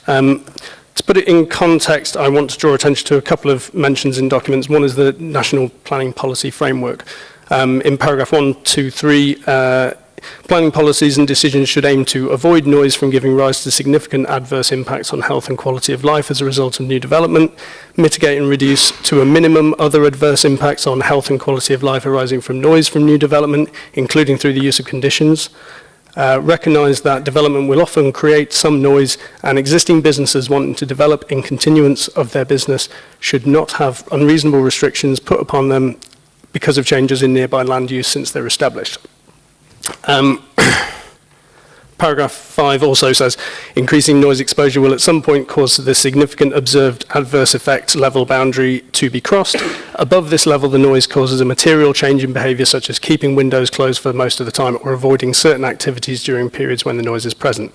To put it in context, I want to draw attention to a couple of mentions in documents. One is the National Planning Policy Framework. In paragraph 1, 2, 3, planning policies and decisions should aim to avoid noise from giving rise to significant adverse impacts on health and quality of life as a result of new development, mitigate and reduce to a minimum other adverse impacts on health and quality of life arising from noise from new development, including through the use of conditions. Recognise that development will often create some noise, and existing businesses wanting to develop in continuance of their business should not have unreasonable restrictions put upon them because of changes in nearby land use since they're established. Paragraph 5 also says, increasing noise exposure will at some point cause the significant observed adverse effect level boundary to be crossed. Above this level, the noise causes a material change in behaviour, such as keeping windows closed for most of the time or avoiding certain activities during periods when the noise is present.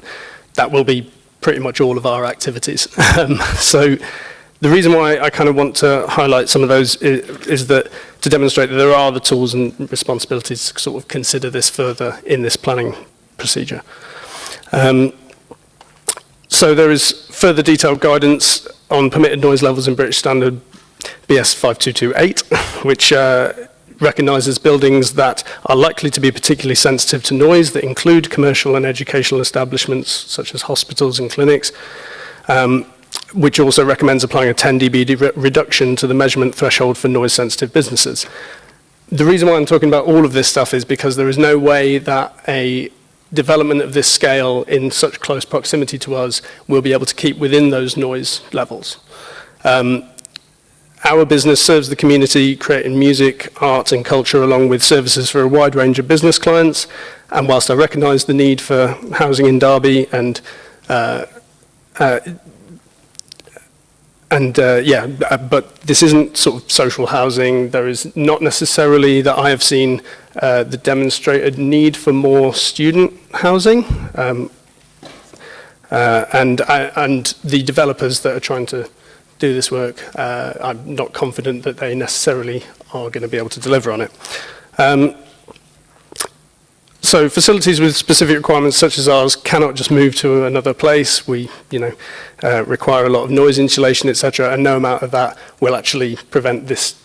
That will be pretty much all of our activities. So the reason why I kind of want to highlight some of those is that to demonstrate that there are the tools and responsibilities to sort of consider this further in this planning procedure. So there is further detailed guidance on permitted noise levels in British Standard BS 5228, which recognises buildings that are likely to be particularly sensitive to noise that include commercial and educational establishments such as hospitals and clinics, which also recommends applying a 10 dB reduction to the measurement threshold for noise-sensitive businesses. The reason why I'm talking about all of this stuff is because there is no way that a development of this scale in such close proximity to us will be able to keep within those noise levels. Our business serves the community, creating music, art and culture along with services for a wide range of business clients. And whilst I recognise the need for housing in Derby but this isn't sort of social housing. There is not necessarily that I have seen the demonstrated need for more student housing, and the developers that are trying to do this work, I'm not confident that they necessarily are going to be able to deliver on it. So facilities with specific requirements such as ours cannot just move to another place. We, require a lot of noise insulation, etc., and no amount of that will actually prevent this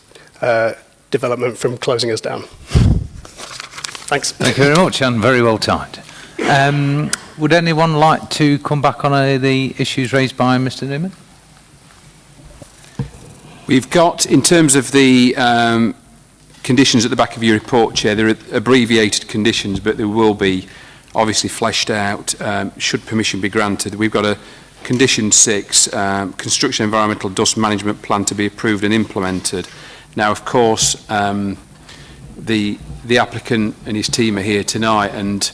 development from closing us down. Thanks. Thank you very much, and very well timed. Would anyone like to come back on the issues raised by Mr. Newman? We've got, in terms of the conditions at the back of your report, Chair, there are abbreviated conditions, but there will be obviously fleshed out should permission be granted. We've got a condition 6, construction environmental dust management plan to be approved and implemented. Now, of course, the applicant and his team are here tonight, and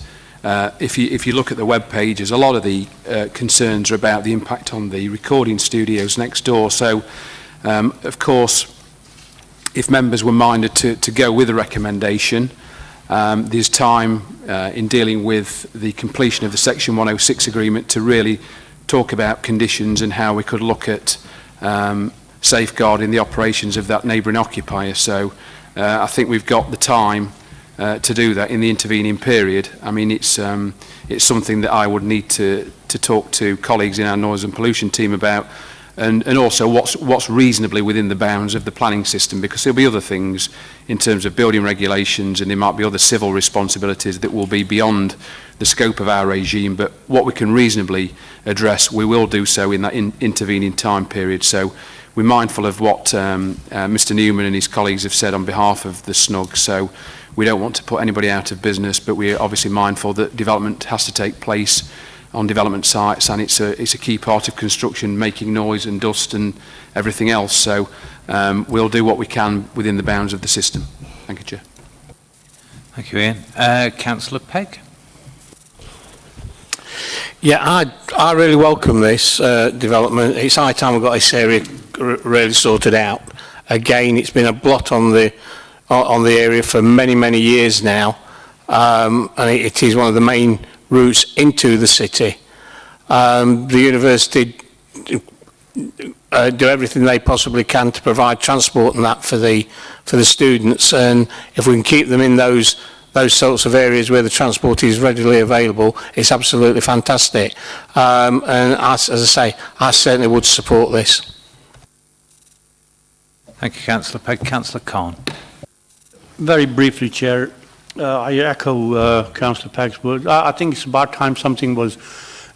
if you look at the web pages, a lot of the concerns are about the impact on the recording studios next door. So, of course, if members were minded to go with a recommendation, there's time in dealing with the completion of the Section 106 agreement to really talk about conditions and how we could look at safeguarding the operations of that neighbouring occupier. So I think we've got the time to do that in the intervening period. I mean, it's something that I would need to talk to colleagues in our noise and pollution team about, and also what's reasonably within the bounds of the planning system, because there'll be other things in terms of building regulations, and there might be other civil responsibilities that will be beyond the scope of our regime, but what we can reasonably address, we will do so in that intervening time period. So we're mindful of what Mr. Newman and his colleagues have said on behalf of the SNUG, so we don't want to put anybody out of business, but we're obviously mindful that development has to take place on development sites, and it's a key part of construction, making noise and dust and everything else. So we'll do what we can within the bounds of the system. Thank you, Chair. Thank you, Ian. Councillor Pegg. Yeah, I really welcome this development. It's high time we got this area really sorted out. Again, it's been a blot on the on the area for many, many years now, and it is one of the main routes into the city. The university do everything they possibly can to provide transport and that for the students, and if we can keep them in those sorts of areas where the transport is readily available, it's absolutely fantastic. And as I say, I certainly would support this. Thank you, Councillor Pegg. Councillor Khan. Very briefly, Chair, I echo Councillor Pegg's words. I think it's about time something was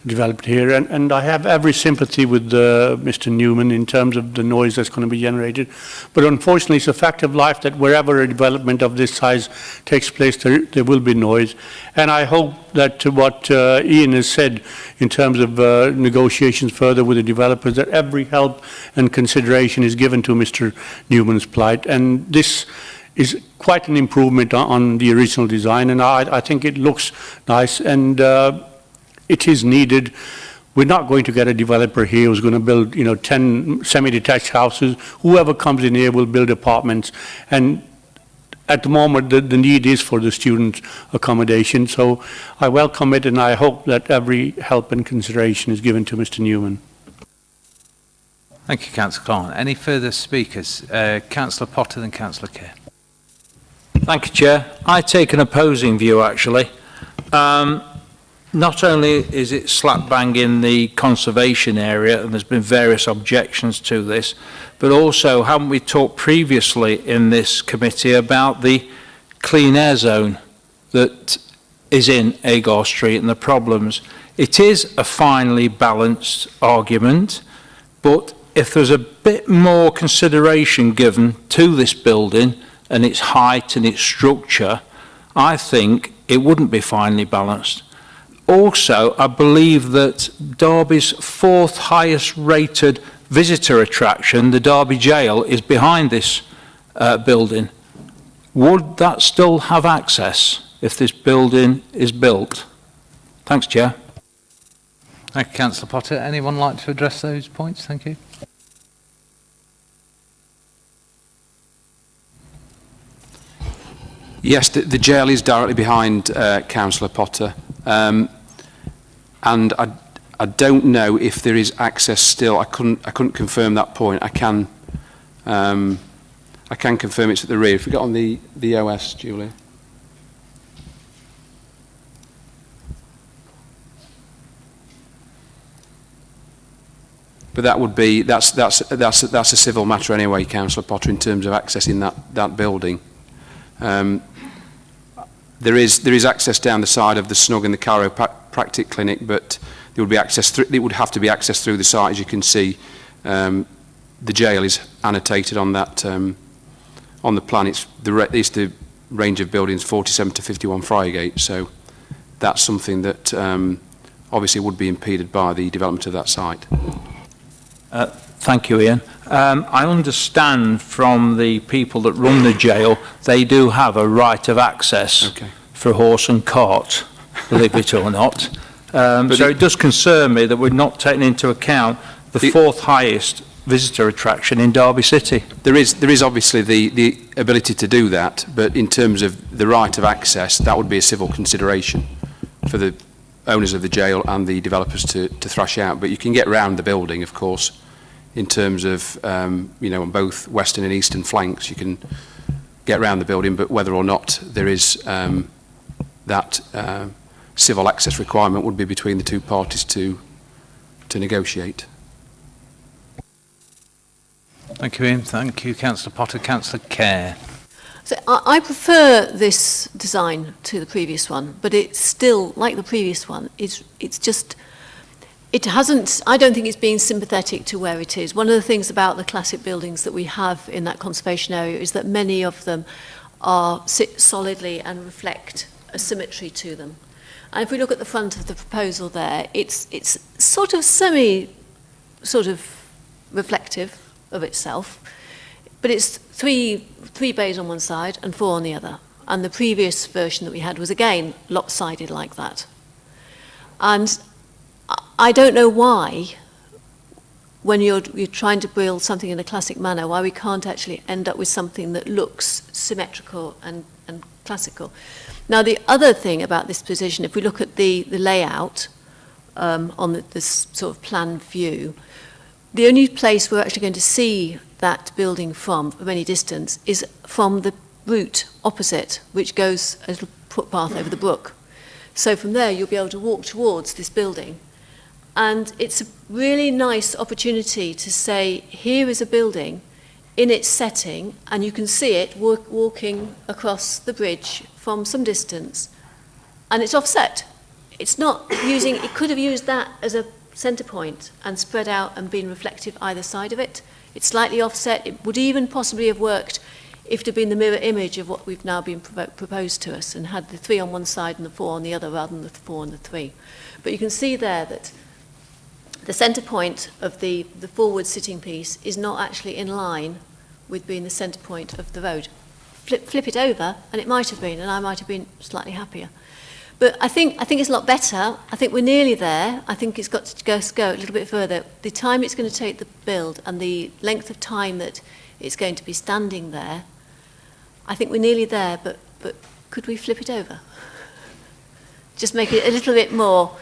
developed here, and I have every sympathy with Mr. Newman in terms of the noise that's going to be generated. But unfortunately, it's a fact of life that wherever a development of this size takes place, there will be noise. And I hope that what Ian has said in terms of negotiations further with the developers, that every help and consideration is given to Mr. Newman's plight. And this is quite an improvement on the original design, and I think it looks nice, and it is needed. We're not going to get a developer here who's going to build, 10 semi-detached houses. Whoever comes in here will build apartments. And at the moment, the need is for the student accommodation. So I welcome it, and I hope that every help and consideration is given to Mr. Newman. Thank you, Councillor Khan. Any further speakers? Councillor Potter, then Councillor Kerr. Thank you, Chair. I take an opposing view, actually. Not only is it slap bang in the conservation area, and there's been various objections to this, but also haven't we talked previously in this committee about the clean air zone that is in Agar Street and the problems? It is a finely balanced argument, but if there's a bit more consideration given to this building and its height and its structure, I think it wouldn't be finely balanced. Also, I believe that Derby's 4th highest rated visitor attraction, the Derby Jail, is behind this building. Would that still have access if this building is built? Thanks, Chair. Thank you, Councillor Potter. Anyone like to address those points? Thank you. Yes, the jail is directly behind Councillor Potter. And I don't know if there is access still. I couldn't confirm that point. I can confirm it's at the rear. If we get on the OS, Julia. But that would be that's a civil matter anyway, Councillor Potter, in terms of accessing that building. There is access down the side of the Snug and the chiropractic clinic, but there would be access. It would have to be accessed through the site, as you can see. The jail is annotated on that on the plan. It's the range of buildings 47 to 51 Friargate. So that's something that obviously would be impeded by the development of that site. Thank you, Ian. I understand from the people that run the jail, they do have a right of access for horse and cart, believe it or not. So it does concern me that we're not taking into account the 4th highest visitor attraction in Derby City. There is obviously the ability to do that, but in terms of the right of access, that would be a civil consideration for the owners of the jail and the developers to thrash out. But you can get round the building, of course, in terms of, on both western and eastern flanks, you can get round the building, but whether or not there is that civil access requirement would be between the two parties to negotiate. Thank you, Ian. Thank you, Councillor Potter. Councillor Kerr. So I prefer this design to the previous one, but it's still, like the previous one, I don't think it's being sympathetic to where it is. One of the things about the classic buildings that we have in that conservation area is that many of them sit solidly and reflect a symmetry to them. And if we look at the front of the proposal there, it's sort of reflective of itself, but it's three bays on one side and 4 on the other. And the previous version that we had was again lopsided like that. And I don't know why when you're trying to build something in a classic manner, why we can't actually end up with something that looks symmetrical and classical. Now, the other thing about this position, if we look at the layout on this sort of plan view, the only place we're actually going to see that building from any distance is from the route opposite, which goes a little footpath over the brook. So from there, you'll be able to walk towards this building. And it's a really nice opportunity to say, here is a building in its setting, and you can see it walking across the bridge from some distance, and it's offset. It's not using, it could have used that as a centre point and spread out and been reflective either side of it. It's slightly offset. It would even possibly have worked if it had been the mirror image of what we've now been proposed to us and had the 3 on one side and the 4 on the other rather than the 4 and the 3. But you can see there that the centre point of the forward sitting piece is not actually in line with being the centre point of the road. Flip it over and it might have been, and I might have been slightly happier. But I think it's a lot better. I think we're nearly there. I think it's got to go a little bit further. The time it's going to take the build and the length of time that it's going to be standing there, I think we're nearly there, but could we flip it over? Just make it a little bit more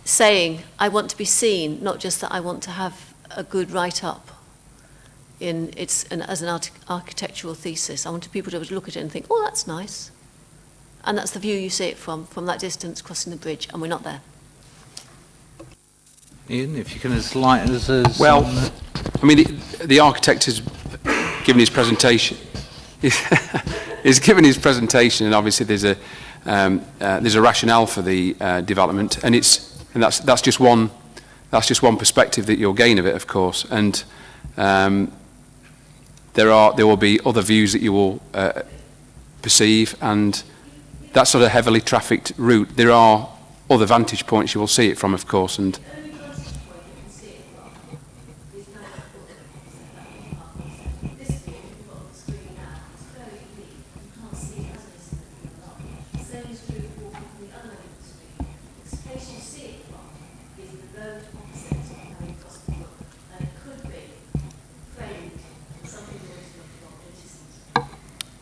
saying, I want to be seen, not just that I want to have a good write-up as an architectural thesis. I want people to be able to look at it and think, oh, that's nice. And that's the view you see it from that distance crossing the bridge, and we're not there. Ian, if you can enlighten us. Well, I mean, the architect has given his presentation. He's given his presentation, and obviously there's a rationale for the development, and that's just one perspective that you'll gain of it, of course, and there will be other views that you will perceive, and that sort of heavily trafficked route, there are other vantage points you will see it from, of course, and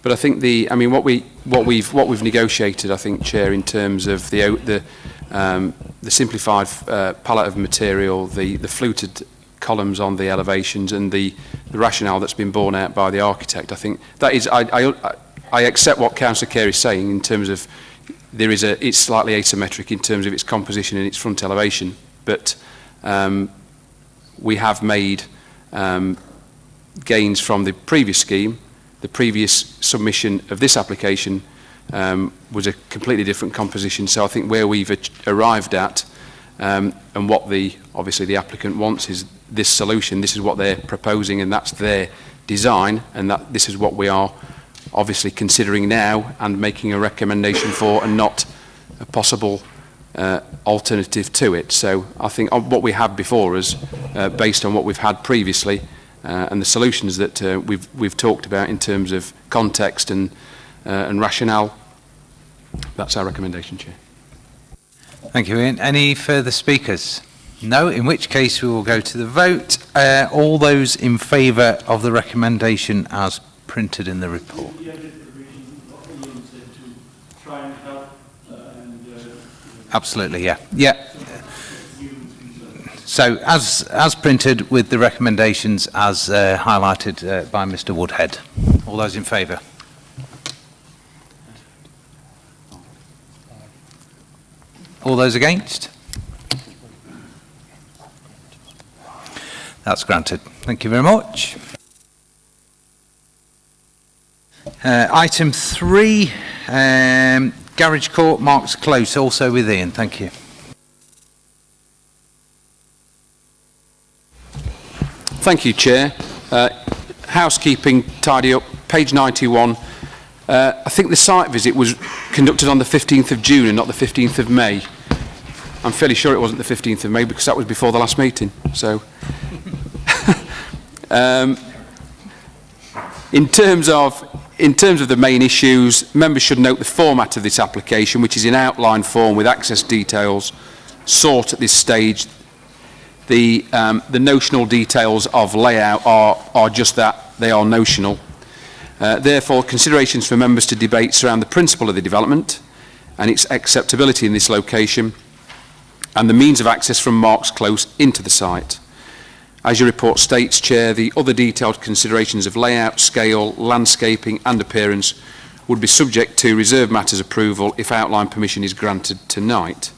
but I think what we've negotiated, I think, Chair, in terms of the simplified palette of material, the fluted columns on the elevations, and the rationale that's been borne out by the architect, I think that is. I accept what Councillor Carey is saying in terms of it's slightly asymmetric in terms of its composition and its front elevation, but we have made gains from the previous scheme. The previous submission of this application was a completely different composition. So I think where we've arrived at and what obviously the applicant wants is this solution. This is what they're proposing, and that's their design, and this is what we are obviously considering now and making a recommendation for, and not a possible alternative to it. So I think what we have before us, based on what we've had previously, and the solutions that we've talked about in terms of context and rationale, that's our recommendation, Chair. Thank you, Ian. Any further speakers? No, in which case we will go to the vote. All those in favour of the recommendation as printed in the report. Absolutely, yeah. Yeah. So, as printed with the recommendations as highlighted by Mr Woodhead. All those in favour? All those against? That's granted. Thank you very much. Item 3, Garage Court, Marks Close, also with Ian. Thank you. Thank you, Chair. Housekeeping, tidy up, page 91. I think the site visit was conducted on the 15th of June and not the 15th of May. I'm fairly sure it wasn't the 15th of May because that was before the last meeting. So, in terms of the main issues, members should note the format of this application, which is in outline form with access details sought at this stage. The notional details of layout are just that, they are notional. Therefore, considerations for members to debate surround the principle of the development and its acceptability in this location and the means of access from Marks Close into the site. As your report states, Chair, the other detailed considerations of layout, scale, landscaping and appearance would be subject to reserved matters approval if outline permission is granted tonight.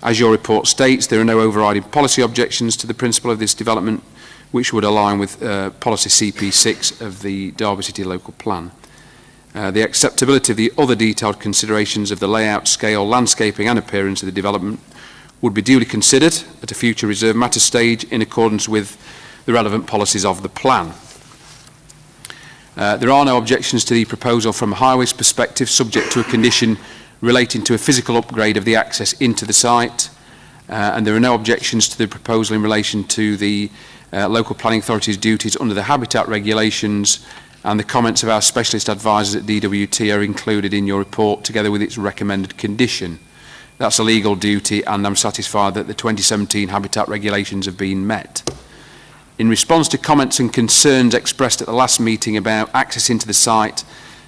As your report states, there are no overriding policy objections to the principle of this development, which would align with policy CP6 of the Derby City Local Plan. The acceptability of the other detailed considerations of the layout, scale, landscaping and appearance of the development would be duly considered at a future reserved matter stage in accordance with the relevant policies of the plan. There are no objections to the proposal from a highways perspective, subject to a condition relating to a physical upgrade of the access into the site, and there are no objections to the proposal in relation to the local planning authority's duties under the habitat regulations, and the comments of our specialist advisors at DWT are included in your report together with its recommended condition. That's a legal duty, and I'm satisfied that the 2017 habitat regulations have been met. In response to comments and concerns expressed at the last meeting about access into the site,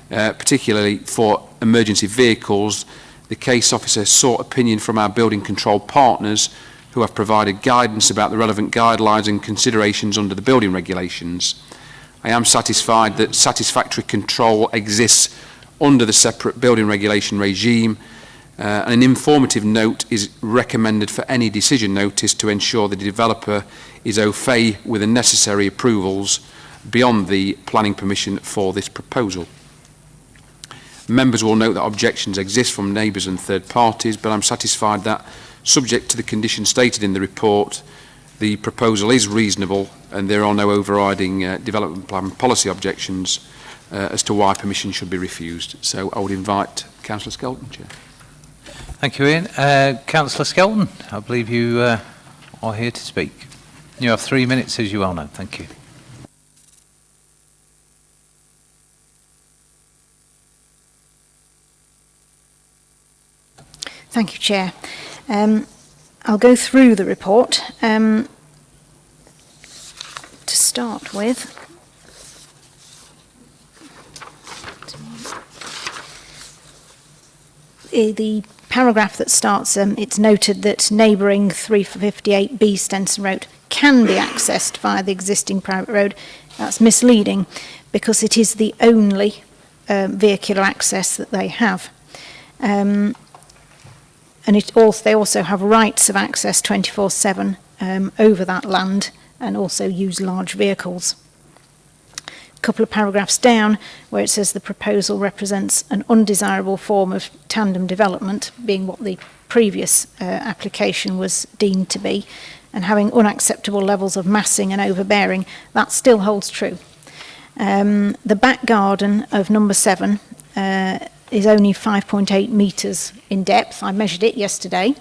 particularly for emergency vehicles, the case officer sought opinion from our building control partners who have provided guidance about the relevant guidelines and considerations under the building regulations. I am satisfied that satisfactory control exists under the separate building regulation regime. An informative note is recommended for any decision notice to ensure the developer is au fait with the necessary approvals beyond the planning permission for this proposal. Members will note that objections exist from neighbours and third parties, but I'm satisfied that, subject to the conditions stated in the report, the proposal is reasonable and there are no overriding development plan policy objections as to why permission should be refused. So I would invite Councillor Skelton, Chair. Thank you, Ian. Councillor Skelton, I believe you are here to speak. You have 3 minutes, as you well know. Thank you. Thank you, Chair. I'll go through the report. To start with, the paragraph that starts, it's noted that neighbouring 358B Stenson Road can be accessed via the existing private road. That's misleading because it is the only vehicular access that they have. And they also have rights of access 24/7 over that land and also use large vehicles. A couple of paragraphs down where it says the proposal represents an undesirable form of tandem development, being what the previous application was deemed to be, and having unacceptable levels of massing and overbearing, that still holds true. The back garden of number 7 is only 5.8 metres in depth. I measured it yesterday.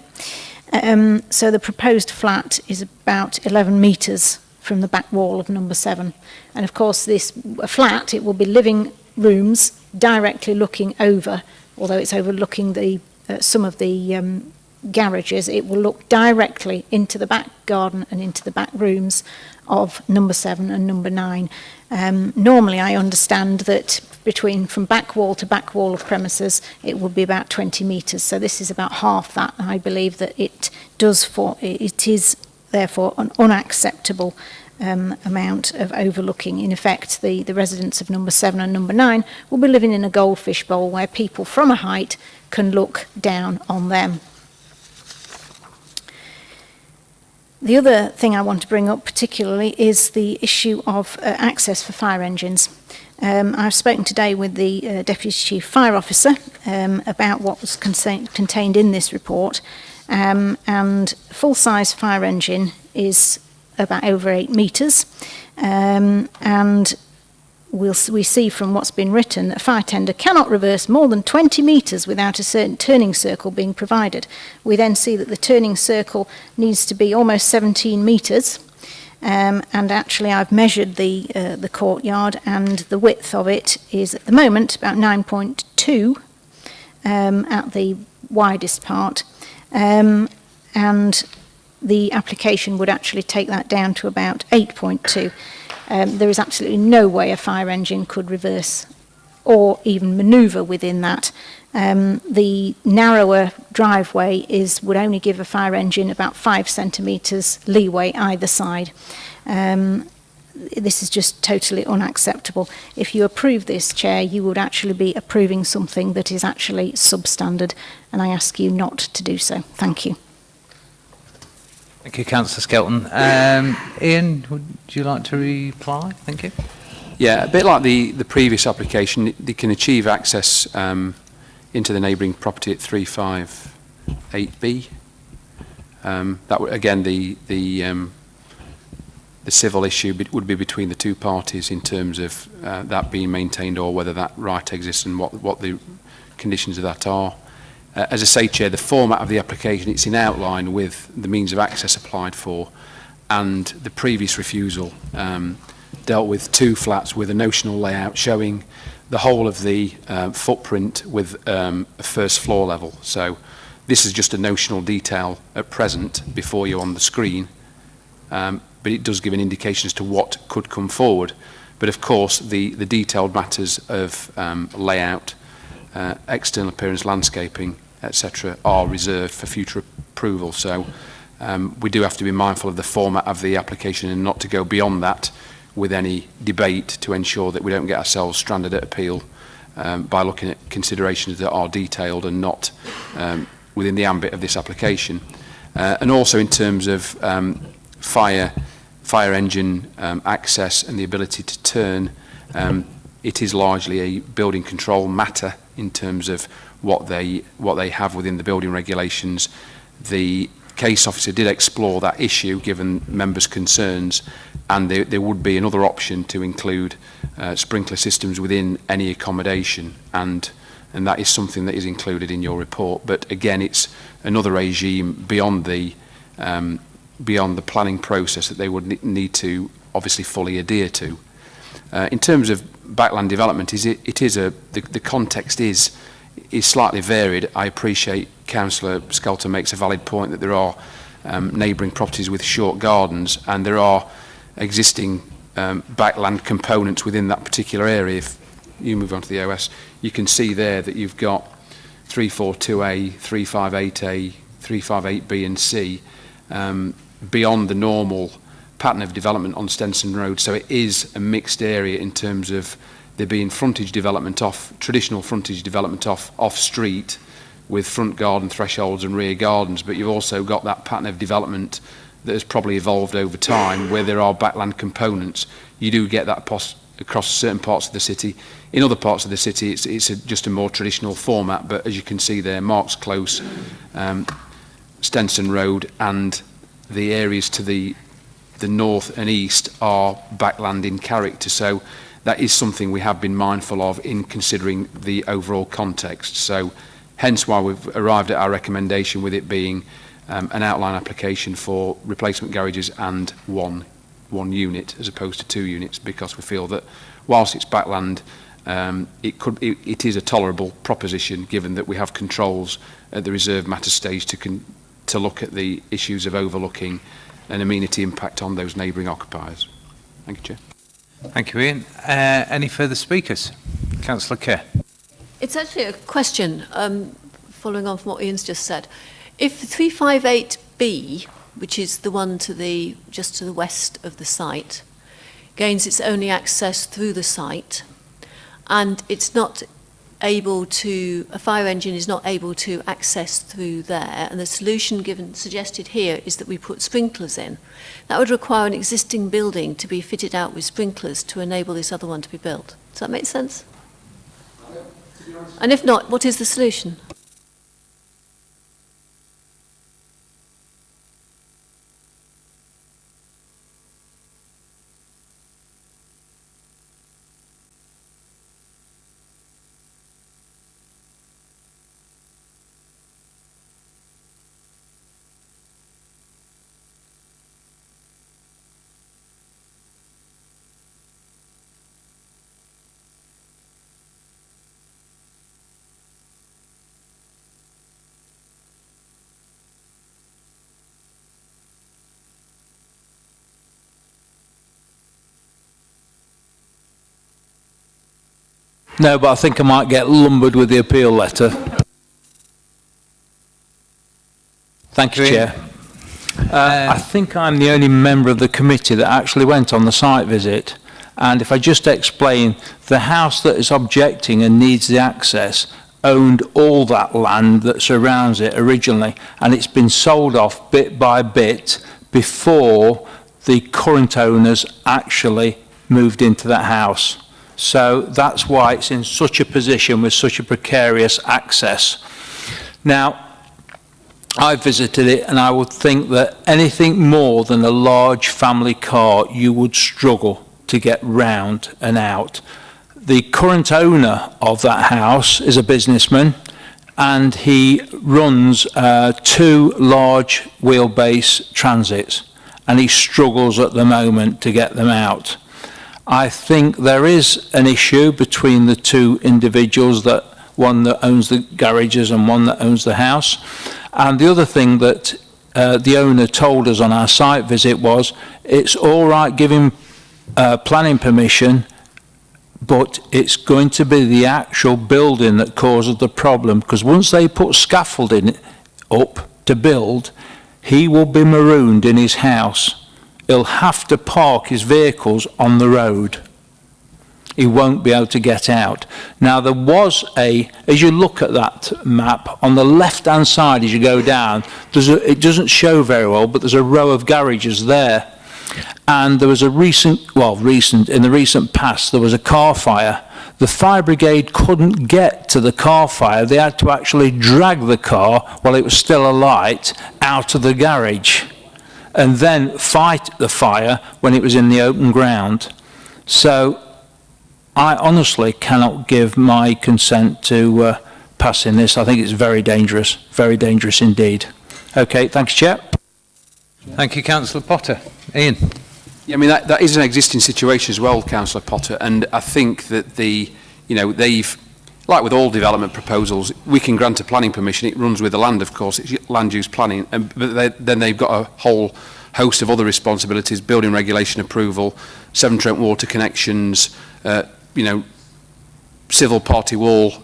So the proposed flat is about 11 metres from the back wall of number 7. And of course, this flat, it will be living rooms directly looking over, although it's overlooking the some of the garages, it will look directly into the back garden and into the back rooms of number 7 and number 9. Normally, I understand that from back wall to back wall of premises, it would be about 20 metres. So this is about half that. I believe that it is therefore an unacceptable amount of overlooking. In effect, the residents of number 7 and number 9 will be living in a goldfish bowl where people from a height can look down on them. The other thing I want to bring up particularly is the issue of access for fire engines. I've spoken today with the Deputy Chief Fire Officer about what was contained in this report, and full-size fire engine is about over 8 metres, and we see from what's been written that a fire tender cannot reverse more than 20 metres without a certain turning circle being provided. We then see that the turning circle needs to be almost 17 metres, and actually I've measured the courtyard, and the width of it is at the moment about 9.2 at the widest part, and the application would actually take that down to about 8.2. There is absolutely no way a fire engine could reverse or even manoeuvre within that. The narrower driveway would only give a fire engine about 5 centimetres leeway either side. This is just totally unacceptable. If you approve this, Chair, you would actually be approving something that is actually substandard, and I ask you not to do so. Thank you. Thank you, Councillor Skelton. Ian, would you like to reply? Thank you. Yeah, a bit like the previous application, they can achieve access into the neighbouring property at 358B. That would, again, the civil issue would be between the two parties in terms of that being maintained or whether that right exists and what the conditions of that are. As I say, Chair, the format of the application, it's in outline with the means of access applied for, and the previous refusal dealt with 2 flats with a notional layout showing the whole of the footprint with a first floor level. So this is just a notional detail at present before you on the screen, but it does give an indication as to what could come forward. But of course, the detailed matters of layout, external appearance, landscaping, etc., are reserved for future approval. So we do have to be mindful of the format of the application and not to go beyond that with any debate to ensure that we don't get ourselves stranded at appeal by looking at considerations that are detailed and not within the ambit of this application. And also in terms of fire engine access and the ability to turn, it is largely a building control matter in terms of what they have within the building regulations. The case officer did explore that issue given members' concerns, and there would be another option to include sprinkler systems within any accommodation, and that is something that is included in your report. But again, it's another regime beyond the planning process that they would need to obviously fully adhere to. In terms of backland development, the context is slightly varied. I appreciate Councillor Skelton makes a valid point that there are neighbouring properties with short gardens, and there are existing backland components within that particular area. If you move on to the OS, you can see there that you've got 342A, 358A, 358B and C beyond the normal pattern of development on Stenson Road. So it is a mixed area in terms of there being frontage development traditional frontage development off street with front garden thresholds and rear gardens, but you've also got that pattern of development that has probably evolved over time where there are backland components. You do get that across certain parts of the city. In other parts of the city, it's just a more traditional format, but as you can see there, Marks Close, Stenson Road, and the areas to the north and east are backland in character. So that is something we have been mindful of in considering the overall context. So hence why we've arrived at our recommendation with it being an outline application for replacement garages and one unit as opposed to 2 units, because we feel that whilst it's backland, it is a tolerable proposition given that we have controls at the reserve matter stage to look at the issues of overlooking an amenity impact on those neighbouring occupiers. Thank you, Chair. Thank you, Ian. Any further speakers? Councillor Kerr. It's actually a question, following on from what Ian's just said. If 358B, which is the one just to the west of the site, gains its only access through the site, and it's not able to, a fire engine is not able to access through there, and the solution suggested here is that we put sprinklers in, that would require an existing building to be fitted out with sprinklers to enable this other one to be built. Does that make sense? And if not, what is the solution? No, but I think I might get lumbered with the appeal letter. Thank you, Chair. I think I'm the only member of the committee that actually went on the site visit. And if I just explain, the house that is objecting and needs the access owned all that land that surrounds it originally, and it's been sold off bit by bit before the current owners actually moved into that house. So that's why it's in such a position with such a precarious access. Now, I visited it, and I would think that anything more than a large family car, you would struggle to get round and out. The current owner of that house is a businessman, and he runs 2 large wheelbase transits, and he struggles at the moment to get them out. I think there is an issue between the 2 individuals, that one that owns the garages and one that owns the house. And the other thing that the owner told us on our site visit was, it's all right giving planning permission, but it's going to be the actual building that causes the problem, because once they put scaffolding up to build, he will be marooned in his house. He'll have to park his vehicles on the road. He won't be able to get out. Now, there was as you look at that map, on the left-hand side as you go down, it doesn't show very well, but there's a row of garages there. And there was a in the recent past, there was a car fire. The fire brigade couldn't get to the car fire. They had to actually drag the car while it was still alight out of the garage, and then fight the fire when it was in the open ground. So I honestly cannot give my consent to passing this. I think it's very dangerous indeed. Okay, thanks, Chair. Thank you, Councillor Potter. Ian. Yeah, I mean, that is an existing situation as well, Councillor Potter, and I think that they've, like with all development proposals, we can grant a planning permission. It runs with the land, of course, it's land use planning, but then they've got a whole host of other responsibilities: building regulation approval, Severn Trent water connections, civil party wall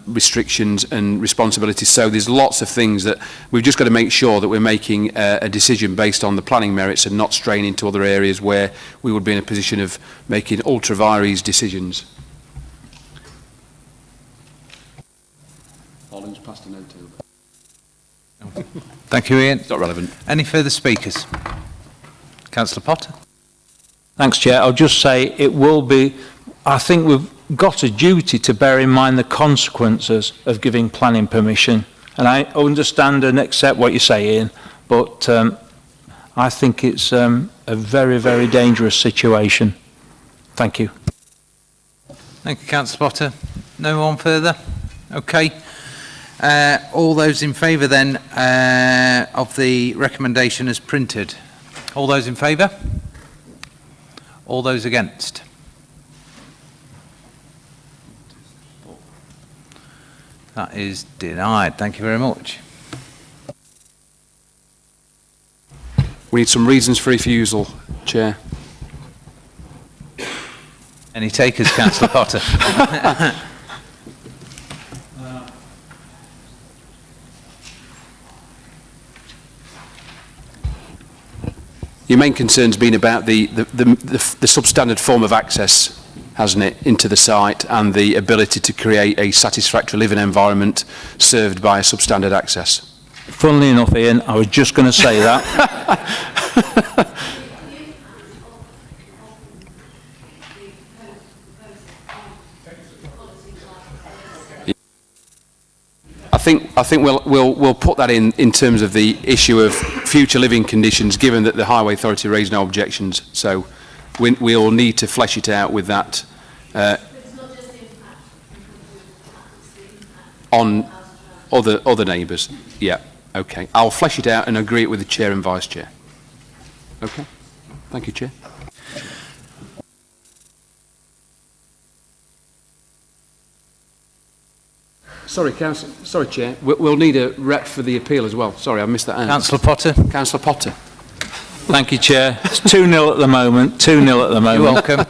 restrictions and responsibilities. So there's lots of things that we've just got to make sure that we're making a decision based on the planning merits and not straying into other areas where we would be in a position of making ultra vires decisions. Holland's passed a note to. Thank you, Ian. It's not relevant. Any further speakers? Councillor Potter. Thanks, Chair. I'll just say it will be, I think we've got a duty to bear in mind the consequences of giving planning permission. And I understand and accept what you say, Ian, but I think it's a very, very dangerous situation. Thank you. Thank you, Councillor Potter. No one further? Okay. All those in favour then of the recommendation as printed? All those in favour? All those against? That is denied. Thank you very much. We need some reasons for refusal, Chair. Any takers, Councillor Potter? Your main concern's been about the substandard form of access, hasn't it, into the site, and the ability to create a satisfactory living environment served by a substandard access. Funnily enough, Ian, I was just going to say that. I think we'll put that in terms of the issue of future living conditions, given that the Highway Authority raised no objections. So we'll need to flesh it out with that on other neighbours. Yeah, okay. I'll flesh it out and agree it with the Chair and Vice Chair. Okay. Thank you, Chair. Sorry, sorry, Chair. We'll need a rep for the appeal as well. Sorry, I missed that out. Councillor Potter. Councillor Potter. Thank you, Chair. It's 2-0 at the moment. 2-0 at the moment. You're welcome.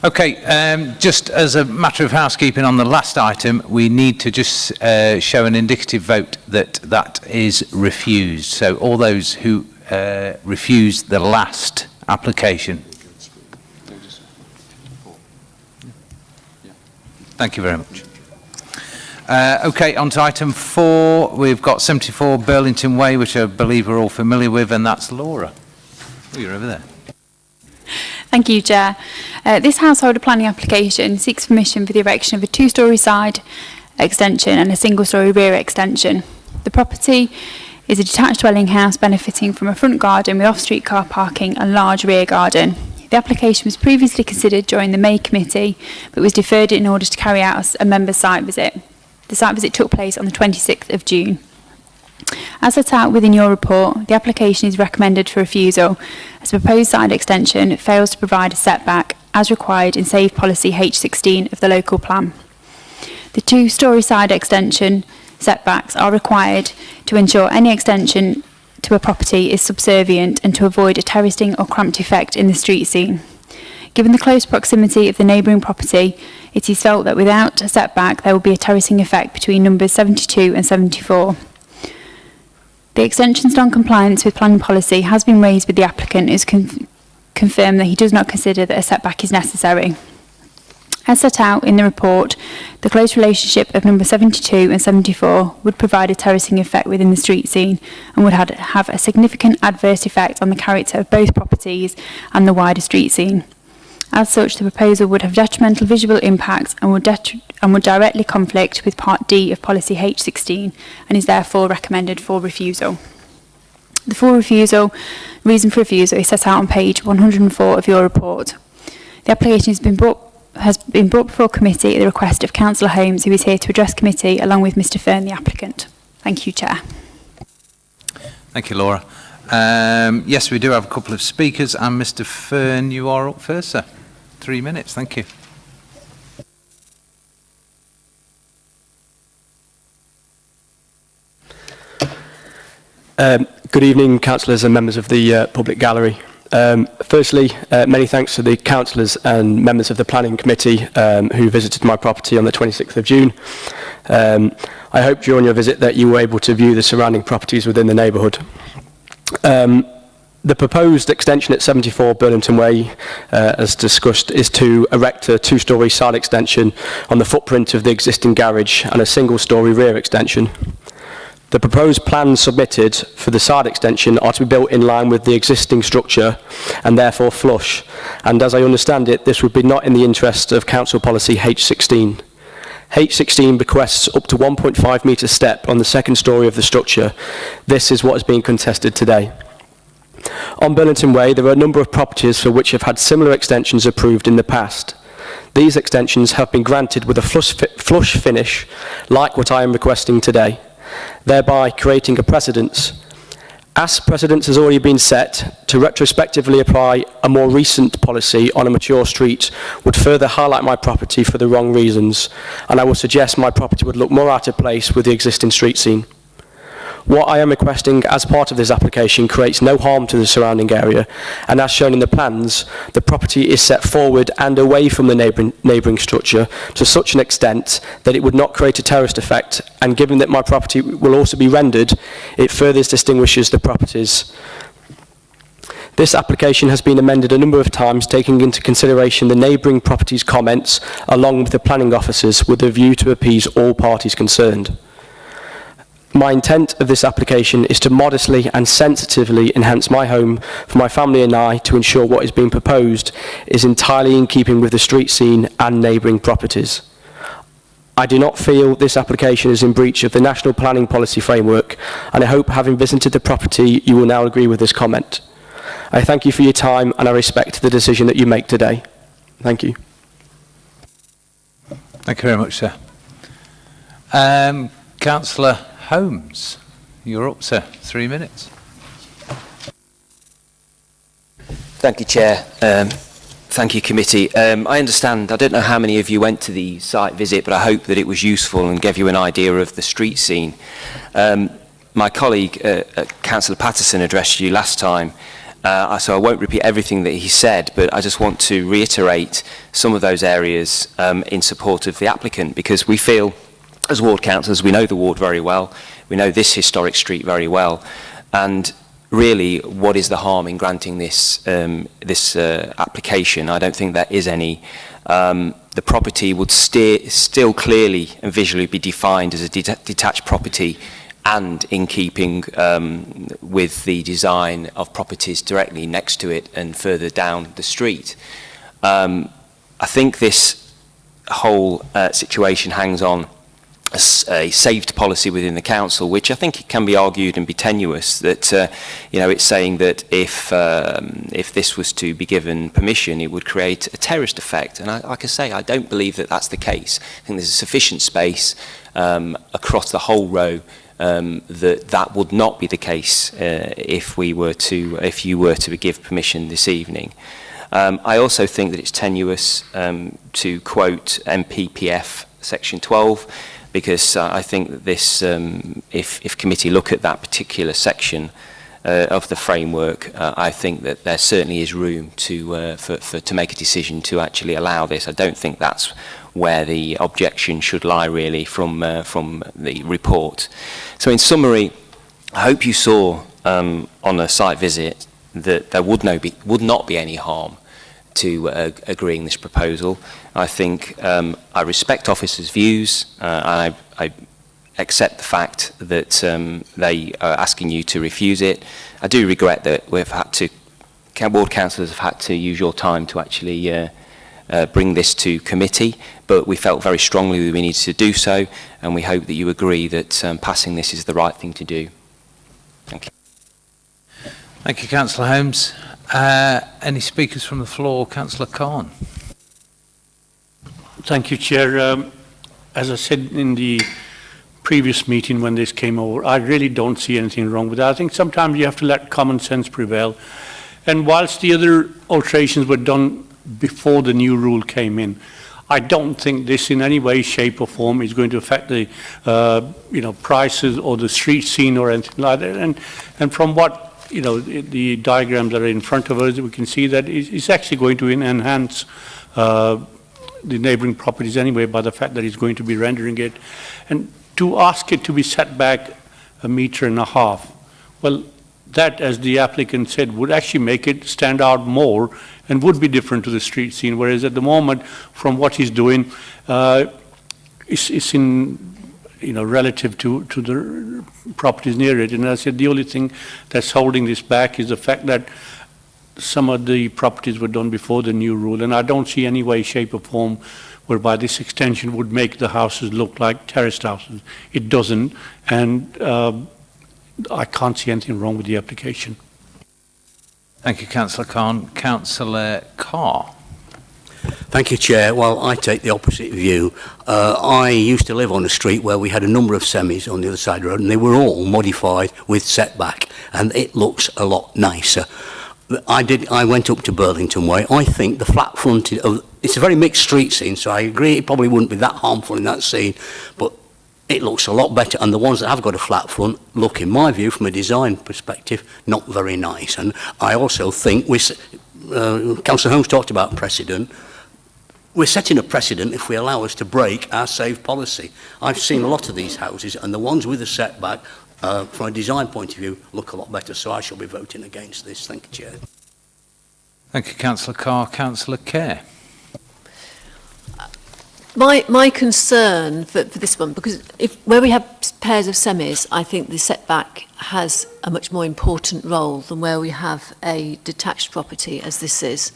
Okay, just as a matter of housekeeping on the last item, we need to just show an indicative vote that that is refused. So all those who refused the last application. Thank you very much. Okay, on to item 4. We've got 74 Burlington Way, which I believe we're all familiar with, and that's Laura. Oh, you're over there. Thank you, Chair. This householder planning application seeks permission for the erection of a 2-storey side extension and a single-storey rear extension. The property is a detached dwelling house benefiting from a front garden with off-street car parking and large rear garden. The application was previously considered during the May committee, but was deferred in order to carry out a member site visit. The site visit took place on the 26th of June. As set out within your report, the application is recommended for refusal as the proposed side extension fails to provide a setback as required in Save Policy H16 of the local plan. The 2-storey side extension setbacks are required to ensure any extension to a property is subservient and to avoid a terracing or cramped effect in the street scene. Given the close proximity of the neighbouring property, it is felt that without a setback there will be a terracing effect between numbers 72 and 74. The extension's non-compliance with planning policy has been raised with the applicant and is confirmed that he does not consider that a setback is necessary. As set out in the report, the close relationship of number 72 and 74 would provide a terracing effect within the street scene and would have a significant adverse effect on the character of both properties and the wider street scene. As such, the proposal would have detrimental visual impacts and would directly conflict with Part D of Policy H16 and is therefore recommended for refusal. The full reason for refusal is set out on page 104 of your report. The application has been brought before committee at the request of Councillor Holmes, who is here to address committee along with Mr Fern, the applicant. Thank you, Chair. Thank you, Laura. Yes, we do have a couple of speakers, and Mr Fern, you are up first, sir. 3 minutes, thank you. Good evening, councillors and members of the public gallery. Firstly, many thanks to the councillors and members of the planning committee who visited my property on the 26th of June. I hope during your visit that you were able to view the surrounding properties within the neighbourhood. The proposed extension at 74 Burlington Way, as discussed, is to erect a 2-storey side extension on the footprint of the existing garage and a single-storey rear extension. The proposed plans submitted for the side extension are to be built in line with the existing structure and therefore flush, and as I understand it, this would be not in the interest of Council Policy H16. H16 bequests up to 1.5 metre step on the second storey of the structure. This is what is being contested today. On Burlington Way, there are a number of properties for which have had similar extensions approved in the past. These extensions have been granted with a flush finish, like what I am requesting today, thereby creating a precedence. As precedence has already been set, to retrospectively apply a more recent policy on a mature street would further highlight my property for the wrong reasons, and I would suggest my property would look more out of place with the existing street scene. What I am requesting as part of this application creates no harm to the surrounding area, and as shown in the plans, the property is set forward and away from the neighbouring structure to such an extent that it would not create a terraced effect, and given that my property will also be rendered, it further distinguishes the properties. This application has been amended a number of times, taking into consideration the neighbouring properties' comments along with the planning officers with a view to appease all parties concerned. My intent of this application is to modestly and sensitively enhance my home for my family and I to ensure what is being proposed is entirely in keeping with the street scene and neighbouring properties. I do not feel this application is in breach of the National Planning Policy Framework, and I hope, having visited the property, you will now agree with this comment. I thank you for your time and I respect the decision that you make today. Thank you. Thank you very much, sir. Councillor Holmes, you're up, sir. 3 minutes. Thank you, Chair. Thank you, committee. I understand, I don't know how many of you went to the site visit, but I hope that it was useful and gave you an idea of the street scene. My colleague, Councillor Patterson, addressed you last time, So I won't repeat everything that he said, but I just want to reiterate some of those areas in support of the applicant, because we feel, as ward councillors, we know the ward very well, we know this historic street very well, and really, what is the harm in granting this application? I don't think there is any. The property would still clearly and visually be defined as a detached property, and in keeping with the design of properties directly next to it and further down the street. I think this whole situation hangs on a saved policy within the council, which I think it can be argued and be tenuous, that you know, it's saying that if this was to be given permission, it would create a terraced effect. And like I say, I don't believe that that's the case. I think there's sufficient space across the whole row that would not be the case if you were to give permission this evening. I also think that it's tenuous to quote MPPF section 12, because I think that this, if committee look at that particular section of the framework, I think that there certainly is room to make a decision to actually allow this. I don't think that's where the objection should lie, really, from the report. So in summary, I hope you saw on a site visit that there would not be any harm to agreeing this proposal. I think I respect officers' views, and I accept the fact that they are asking you to refuse it. I do regret that we've had to, ward councillors have had to use your time to actually bring this to committee, but we felt very strongly that we needed to do so, and we hope that you agree that passing this is the right thing to do. Thank you. Thank you, Councillor Holmes. Any speakers from the floor? Councillor Khan. Thank you, Chair. As I said in the previous meeting when this came over, I really don't see anything wrong with that. I think sometimes you have to let common sense prevail. And whilst the other alterations were done before the new rule came in, I don't think this in any way, shape or form is going to affect the prices or the street scene or anything like that. And from what the diagrams that are in front of us, we can see that it's actually going to enhance the neighbouring properties anyway, by the fact that it's going to be rendering it. And to ask it to be set back 1.5 meters, well, that, as the applicant said, would actually make it stand out more and would be different to the street scene, whereas at the moment, from what he's doing, it's in relative to the properties near it. And as I said, the only thing that's holding this back is the fact that some of the properties were done before the new rule, and I don't see any way, shape or form whereby this extension would make the houses look like terraced houses. It doesn't, and I can't see anything wrong with the application. Thank you, Councillor Khan. Councillor Carr. Thank you, Chair. Well, I take the opposite view. I used to live on a street where we had a number of semis on the other side of the road, and they were all modified with setback, and it looks a lot nicer. I went up to Burlington Way. I think the flat fronted, it's a very mixed street scene, so I agree it probably wouldn't be that harmful in that scene, but it looks a lot better, and the ones that have got a flat front look, in my view, from a design perspective, not very nice. And I also think, Councillor Holmes talked about precedent. We're setting a precedent if we allow us to break our save policy. I've seen a lot of these houses, and the ones with a setback, from a design point of view, look a lot better, so I shall be voting against this. Thank you, Chair. Thank you, Councillor Carr. Councillor Kerr. My concern for this one, because where we have pairs of semis, I think the setback has a much more important role than where we have a detached property, as this is.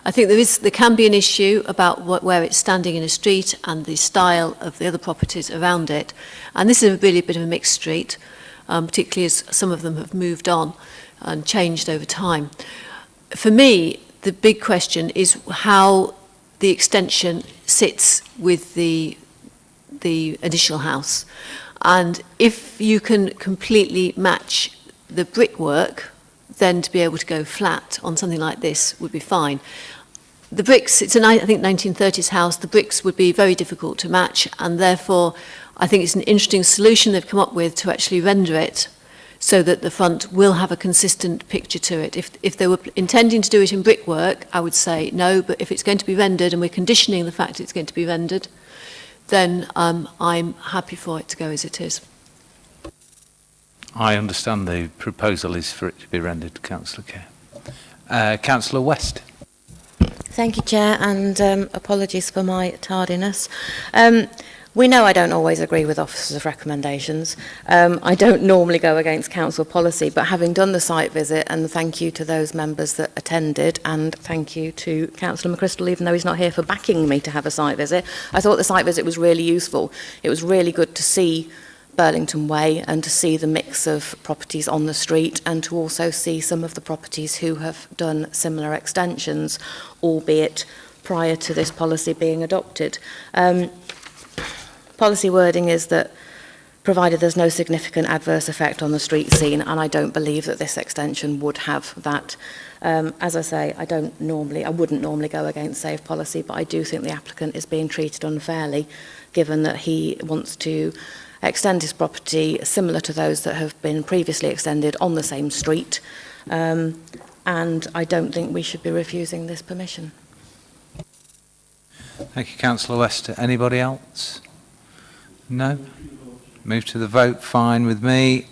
I think there can be an issue about where it's standing in a street and the style of the other properties around it. And this is really a bit of a mixed street, particularly as some of them have moved on and changed over time. For me, the big question is how the extension sits with the initial house. And if you can completely match the brickwork, then to be able to go flat on something like this would be fine. The bricks, it's I think 1930s house, the bricks would be very difficult to match, and therefore I think it's an interesting solution they've come up with to actually render it so that the front will have a consistent picture to it. If they were intending to do it in brickwork, I would say no, but if it's going to be rendered and we're conditioning the fact it's going to be rendered, then I'm happy for it to go as it is. I understand the proposal is for it to be rendered, Councillor Kerr. Councillor West. Thank you, Chair, and apologies for my tardiness. We know I don't always agree with officers' recommendations. I don't normally go against council policy, but having done the site visit, and thank you to those members that attended, and thank you to Councillor McChrystal, even though he's not here, for backing me to have a site visit. I thought the site visit was really useful. It was really good to see Burlington Way and to see the mix of properties on the street, and to also see some of the properties who have done similar extensions, albeit prior to this policy being adopted. Policy wording is that provided there's no significant adverse effect on the street scene, and I don't believe that this extension would have that. As I say, I wouldn't normally go against SAVE policy, but I do think the applicant is being treated unfairly, given that he wants to extend his property similar to those that have been previously extended on the same street, and I don't think we should be refusing this permission. Thank you, Councillor West. Anybody else? No? Move to the vote, fine with me.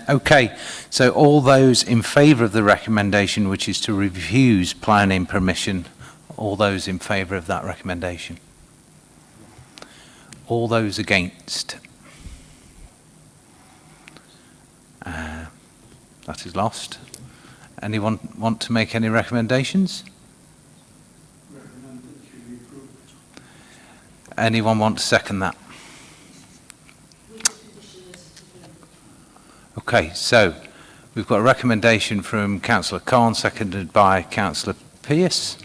Okay, so all those in favour of the recommendation, which is to refuse planning permission, all those in favour of that recommendation? All those against? That is lost. Anyone want to make any recommendations? Anyone want to second that? Okay, so we've got a recommendation from Councillor Khan, seconded by Councillor Pearce,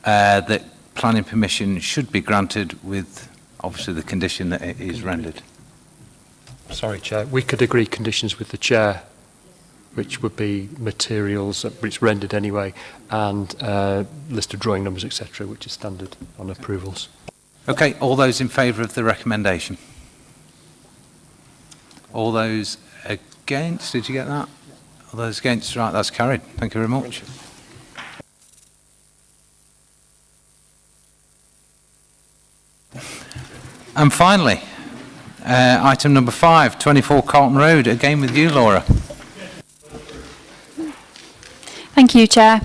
that planning permission should be granted with, obviously, the condition that it is rendered. Sorry, Chair. We could agree conditions with the Chair, which would be materials, which rendered anyway, and list of drawing numbers, etc., which is standard on approvals. Okay, all those in favour of the recommendation? All those against, did you get that? All those against, right, that's carried. Thank you very much. And finally, item number 5, 24 Carlton Road, again with you, Laura. Thank you, Chair.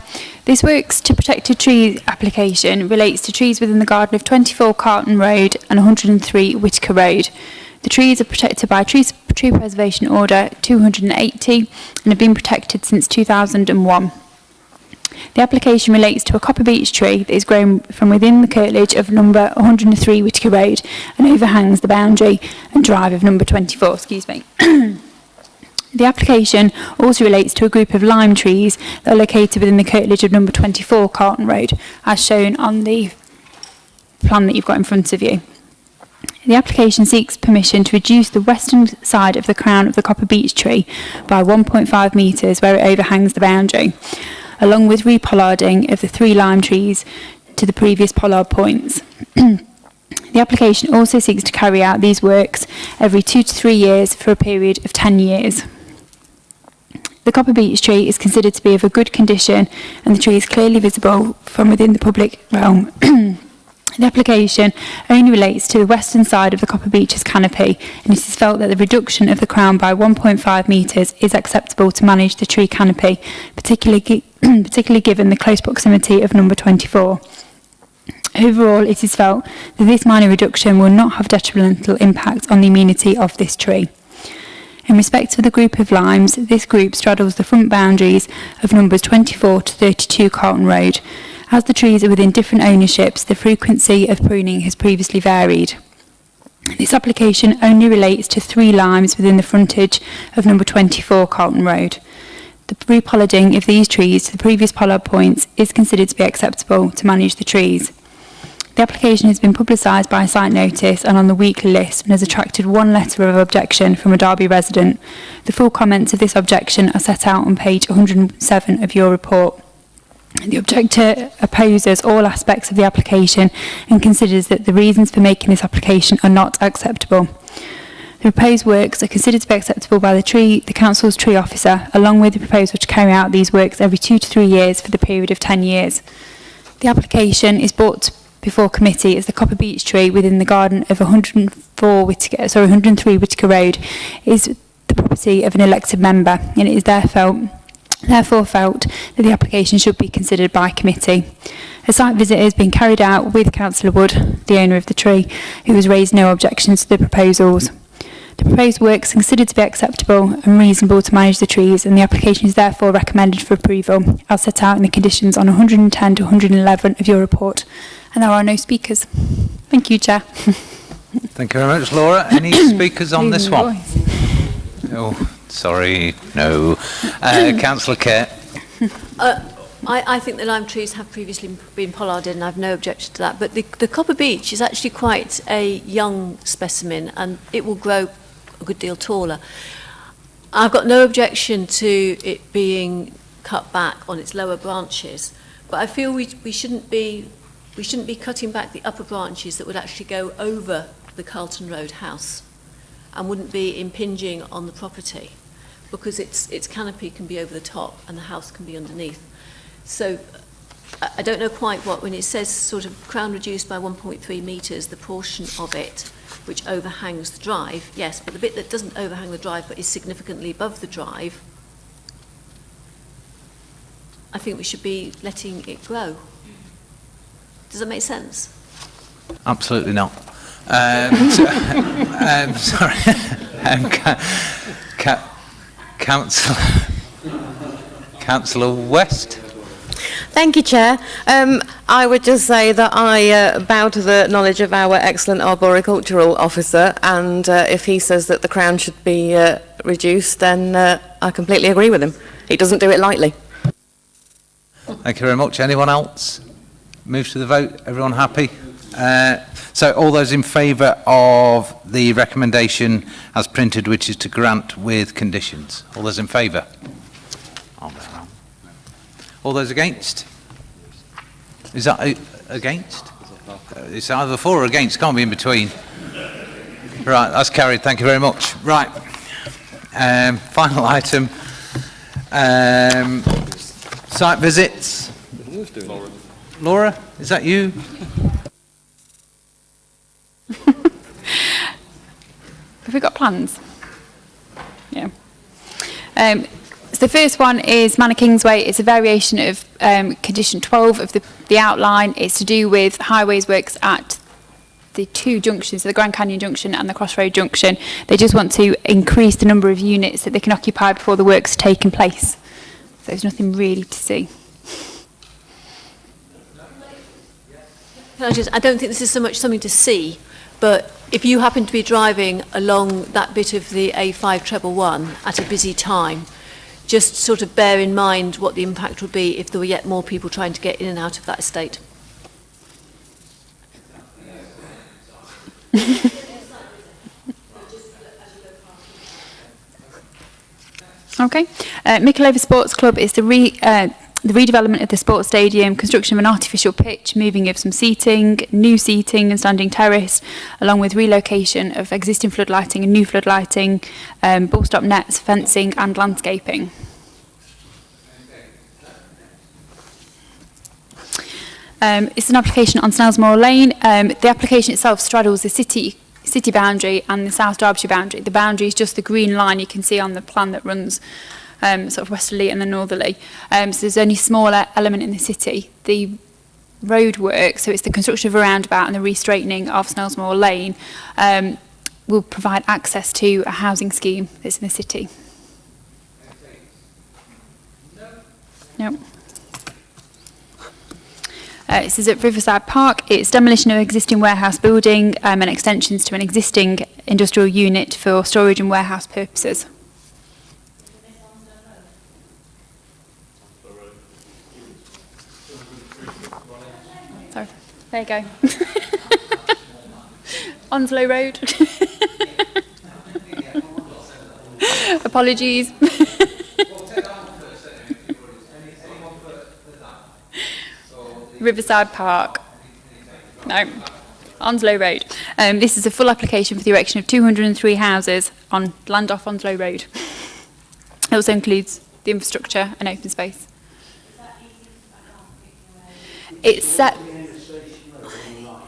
This Works to Protected Trees application relates to trees within the garden of 24 Carlton Road and 103 Whitaker Road. The trees are protected by Tree Preservation Order 280 and have been protected since 2001. The application relates to a copper beech tree that is grown from within the curtilage of number 103 Whitaker Road and overhangs the boundary and drive of number 24. The application also relates to a group of lime trees that are located within the curtilage of number 24 Carlton Road, as shown on the plan that you've got in front of you. The application seeks permission to reduce the western side of the crown of the copper beech tree by 1.5 metres where it overhangs the boundary, along with repollarding of the 3 lime trees to the previous pollard points. The application also seeks to carry out these works every 2 to 3 years for a period of 10 years. The copper beech tree is considered to be of a good condition, and the tree is clearly visible from within the public realm. The application only relates to the western side of the copper beech's canopy, and it is felt that the reduction of the crown by 1.5 metres is acceptable to manage the tree canopy, particularly given the close proximity of number 24. Overall, it is felt that this minor reduction will not have detrimental impact on the amenity of this tree. In respect of the group of limes, this group straddles the front boundaries of numbers 24 to 32 Carlton Road. As the trees are within different ownerships, the frequency of pruning has previously varied. This application only relates to 3 limes within the frontage of number 24 Carlton Road. The repollarding of these trees to the previous pollard points is considered to be acceptable to manage the trees. The application has been publicised by a site notice and on the weekly list and has attracted 1 letter of objection from a Derby resident. The full comments of this objection are set out on page 107 of your report. The objector opposes all aspects of the application and considers that the reasons for making this application are not acceptable. The proposed works are considered to be acceptable by the council's tree officer, along with the proposal to carry out these works every 2 to 3 years for the period of 10 years. The application is brought before committee as the Copper Beech tree within the garden of 103 Whittaker Road is the property of an elected member, and it is therefore felt that the application should be considered by committee. A site visit has been carried out with Councillor Wood, the owner of the tree, who has raised no objections to the proposals. The proposed works are considered to be acceptable and reasonable to manage the trees, and the application is therefore recommended for approval, as set out in the conditions on 110 to 111 of your report. And there are no speakers. Thank you, Chair. Thank you very much, Laura. Any speakers on this one? Oh, sorry, no. Councillor Kerr. I think the lime trees have previously been pollarded, and I have no objection to that. But the Copper Beech is actually quite a young specimen, and it will grow a good deal taller. I've got no objection to it being cut back on its lower branches, but I feel we shouldn't be cutting back the upper branches that would actually go over the Carlton Road house and wouldn't be impinging on the property, because its canopy can be over the top and the house can be underneath. So I don't know quite what, when it says sort of crown reduced by 1.3 metres, the portion of it which overhangs the drive, yes, but the bit that doesn't overhang the drive but is significantly above the drive, I think we should be letting it grow. Does that make sense? Absolutely not. Sorry. Councillor West. Thank you, Chair. I would just say that I bow to the knowledge of our excellent arboricultural officer, and if he says that the crown should be reduced, then I completely agree with him. He doesn't do it lightly. Thank you very much. Anyone else? Move to the vote. Everyone happy? So all those in favour of the recommendation as printed, which is to grant with conditions. All those in favour? All those against? Is that against? It's either for or against, can't be in between. Right, that's carried. Thank you very much. Right, final item. Site visits. Laura, is that you? Have we got plans? Yeah. So the first one is Manor Kingsway. It's a variation of condition 12 of the outline. It's to do with highways works at the two junctions, the Grand Canyon Junction and the Crossroad Junction. They just want to increase the number of units that they can occupy before the work's taken place. So there's nothing really to see. I don't think this is so much something to see, but if you happen to be driving along that bit of the A5 treble 1 at a busy time, just sort of bear in mind what the impact would be if there were yet more people trying to get in and out of that estate. Okay. Michelova Sports Club is the redevelopment of the sports stadium, construction of an artificial pitch, moving of some seating, new seating and standing terrace, along with relocation of existing floodlighting and new floodlighting, ball stop nets, fencing and landscaping. It's an application on Snelsmore Lane. The application itself straddles the city boundary and the South Derbyshire boundary. The boundary is just the green line you can see on the plan that runs sort of westerly and then northerly. So there's only a smaller element in the city. The road work, so it's the construction of a roundabout and the re-straightening of Snelsmore Lane, will provide access to a housing scheme that's in the city. No. This is at Riverside Park. It's demolition of an existing warehouse building and extensions to an existing industrial unit for storage and warehouse purposes. Sorry, there you go. Onslow Road. Apologies. Riverside Park. No. Onslow Road. This is a full application for the erection of 203 houses on land off Onslow Road. It also includes the infrastructure and open space. It's set.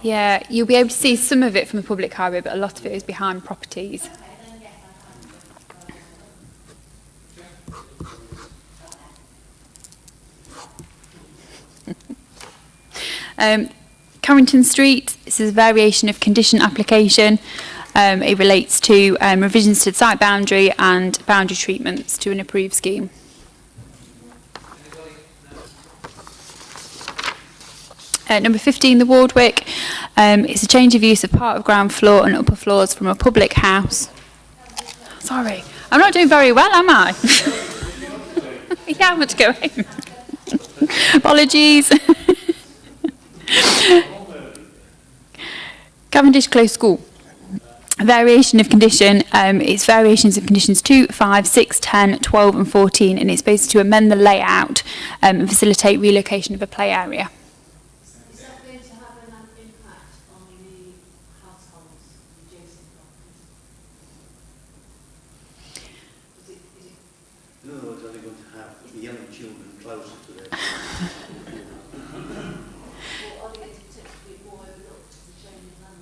Yeah, you'll be able to see some of it from the public highway, but a lot of it is behind properties. Carrington Street, this is a variation of condition application. It relates to revisions to the site boundary and boundary treatments to an approved scheme. Number 15, the Wardwick. It's a change of use of part of ground floor and upper floors from a public house. Sorry, I'm not doing very well, am I? Yeah, I'm going to go home. Apologies. Cavendish Close School. Variation of condition, it's variations of conditions 2, 5, 6, 10, 12 and 14, and it's based to amend the layout and facilitate relocation of a play area. Is that going to have an impact on the households adjacent properties? In other words, are they going to have the young children closer to their Or are they going to potentially be more overlooked as a change in land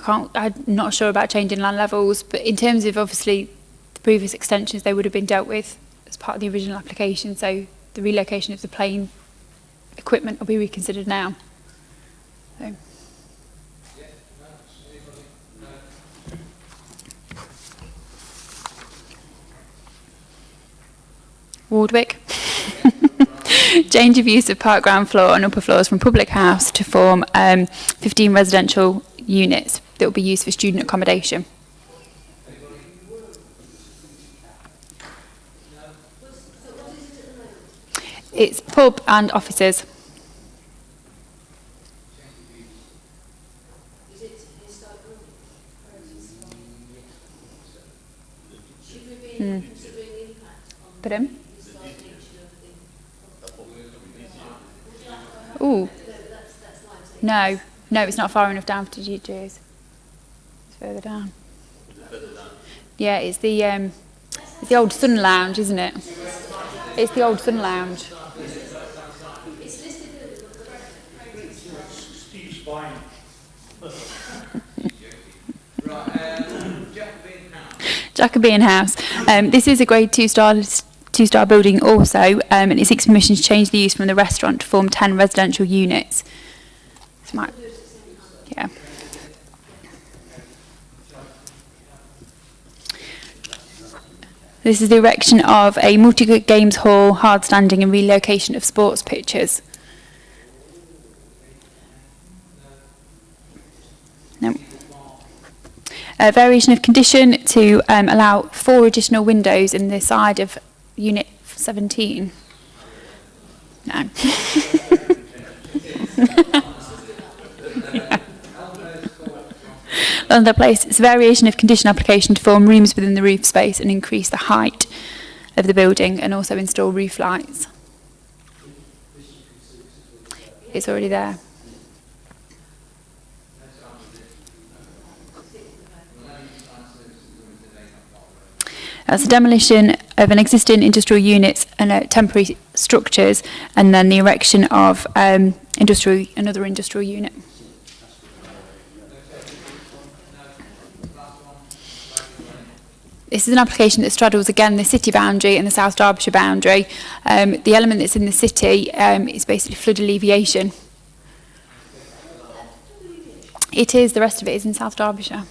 levels? I'm not sure about changing land levels, but in terms of obviously the previous extensions, they would have been dealt with as part of the original application, so the relocation of the playing equipment will be reconsidered now. So. Wardwick. Change of use of part ground floor and upper floors from public house to form 15 residential units that will be used for student accommodation. It's pub and offices. Is it historic building? Should we be considering the impact on Pardon? the historic nature of the... Ooh. No, it's not far enough down for GGs. It's further down. Yeah, it's the old Sun Lounge, isn't it? It's the old Sun Lounge. Steve's buying. Jacobean House. This is a grade two-star building also, and it seeks permission to change the use from the restaurant to form 10 residential units. Yeah. This is the erection of a multi-games hall, hard standing and relocation of sports pitches. No. A variation of condition to allow 4 additional windows in the side of Unit 17. No. Yeah. Another place, it's a variation of condition application to form rooms within the roof space and increase the height of the building and also install roof lights. It's already there. That's a demolition of an existing industrial units and temporary structures, and then the erection of another industrial unit. This is an application that straddles again the city boundary and the South Derbyshire boundary. The element that's in the city is basically flood alleviation. It is, the rest of it is in South Derbyshire.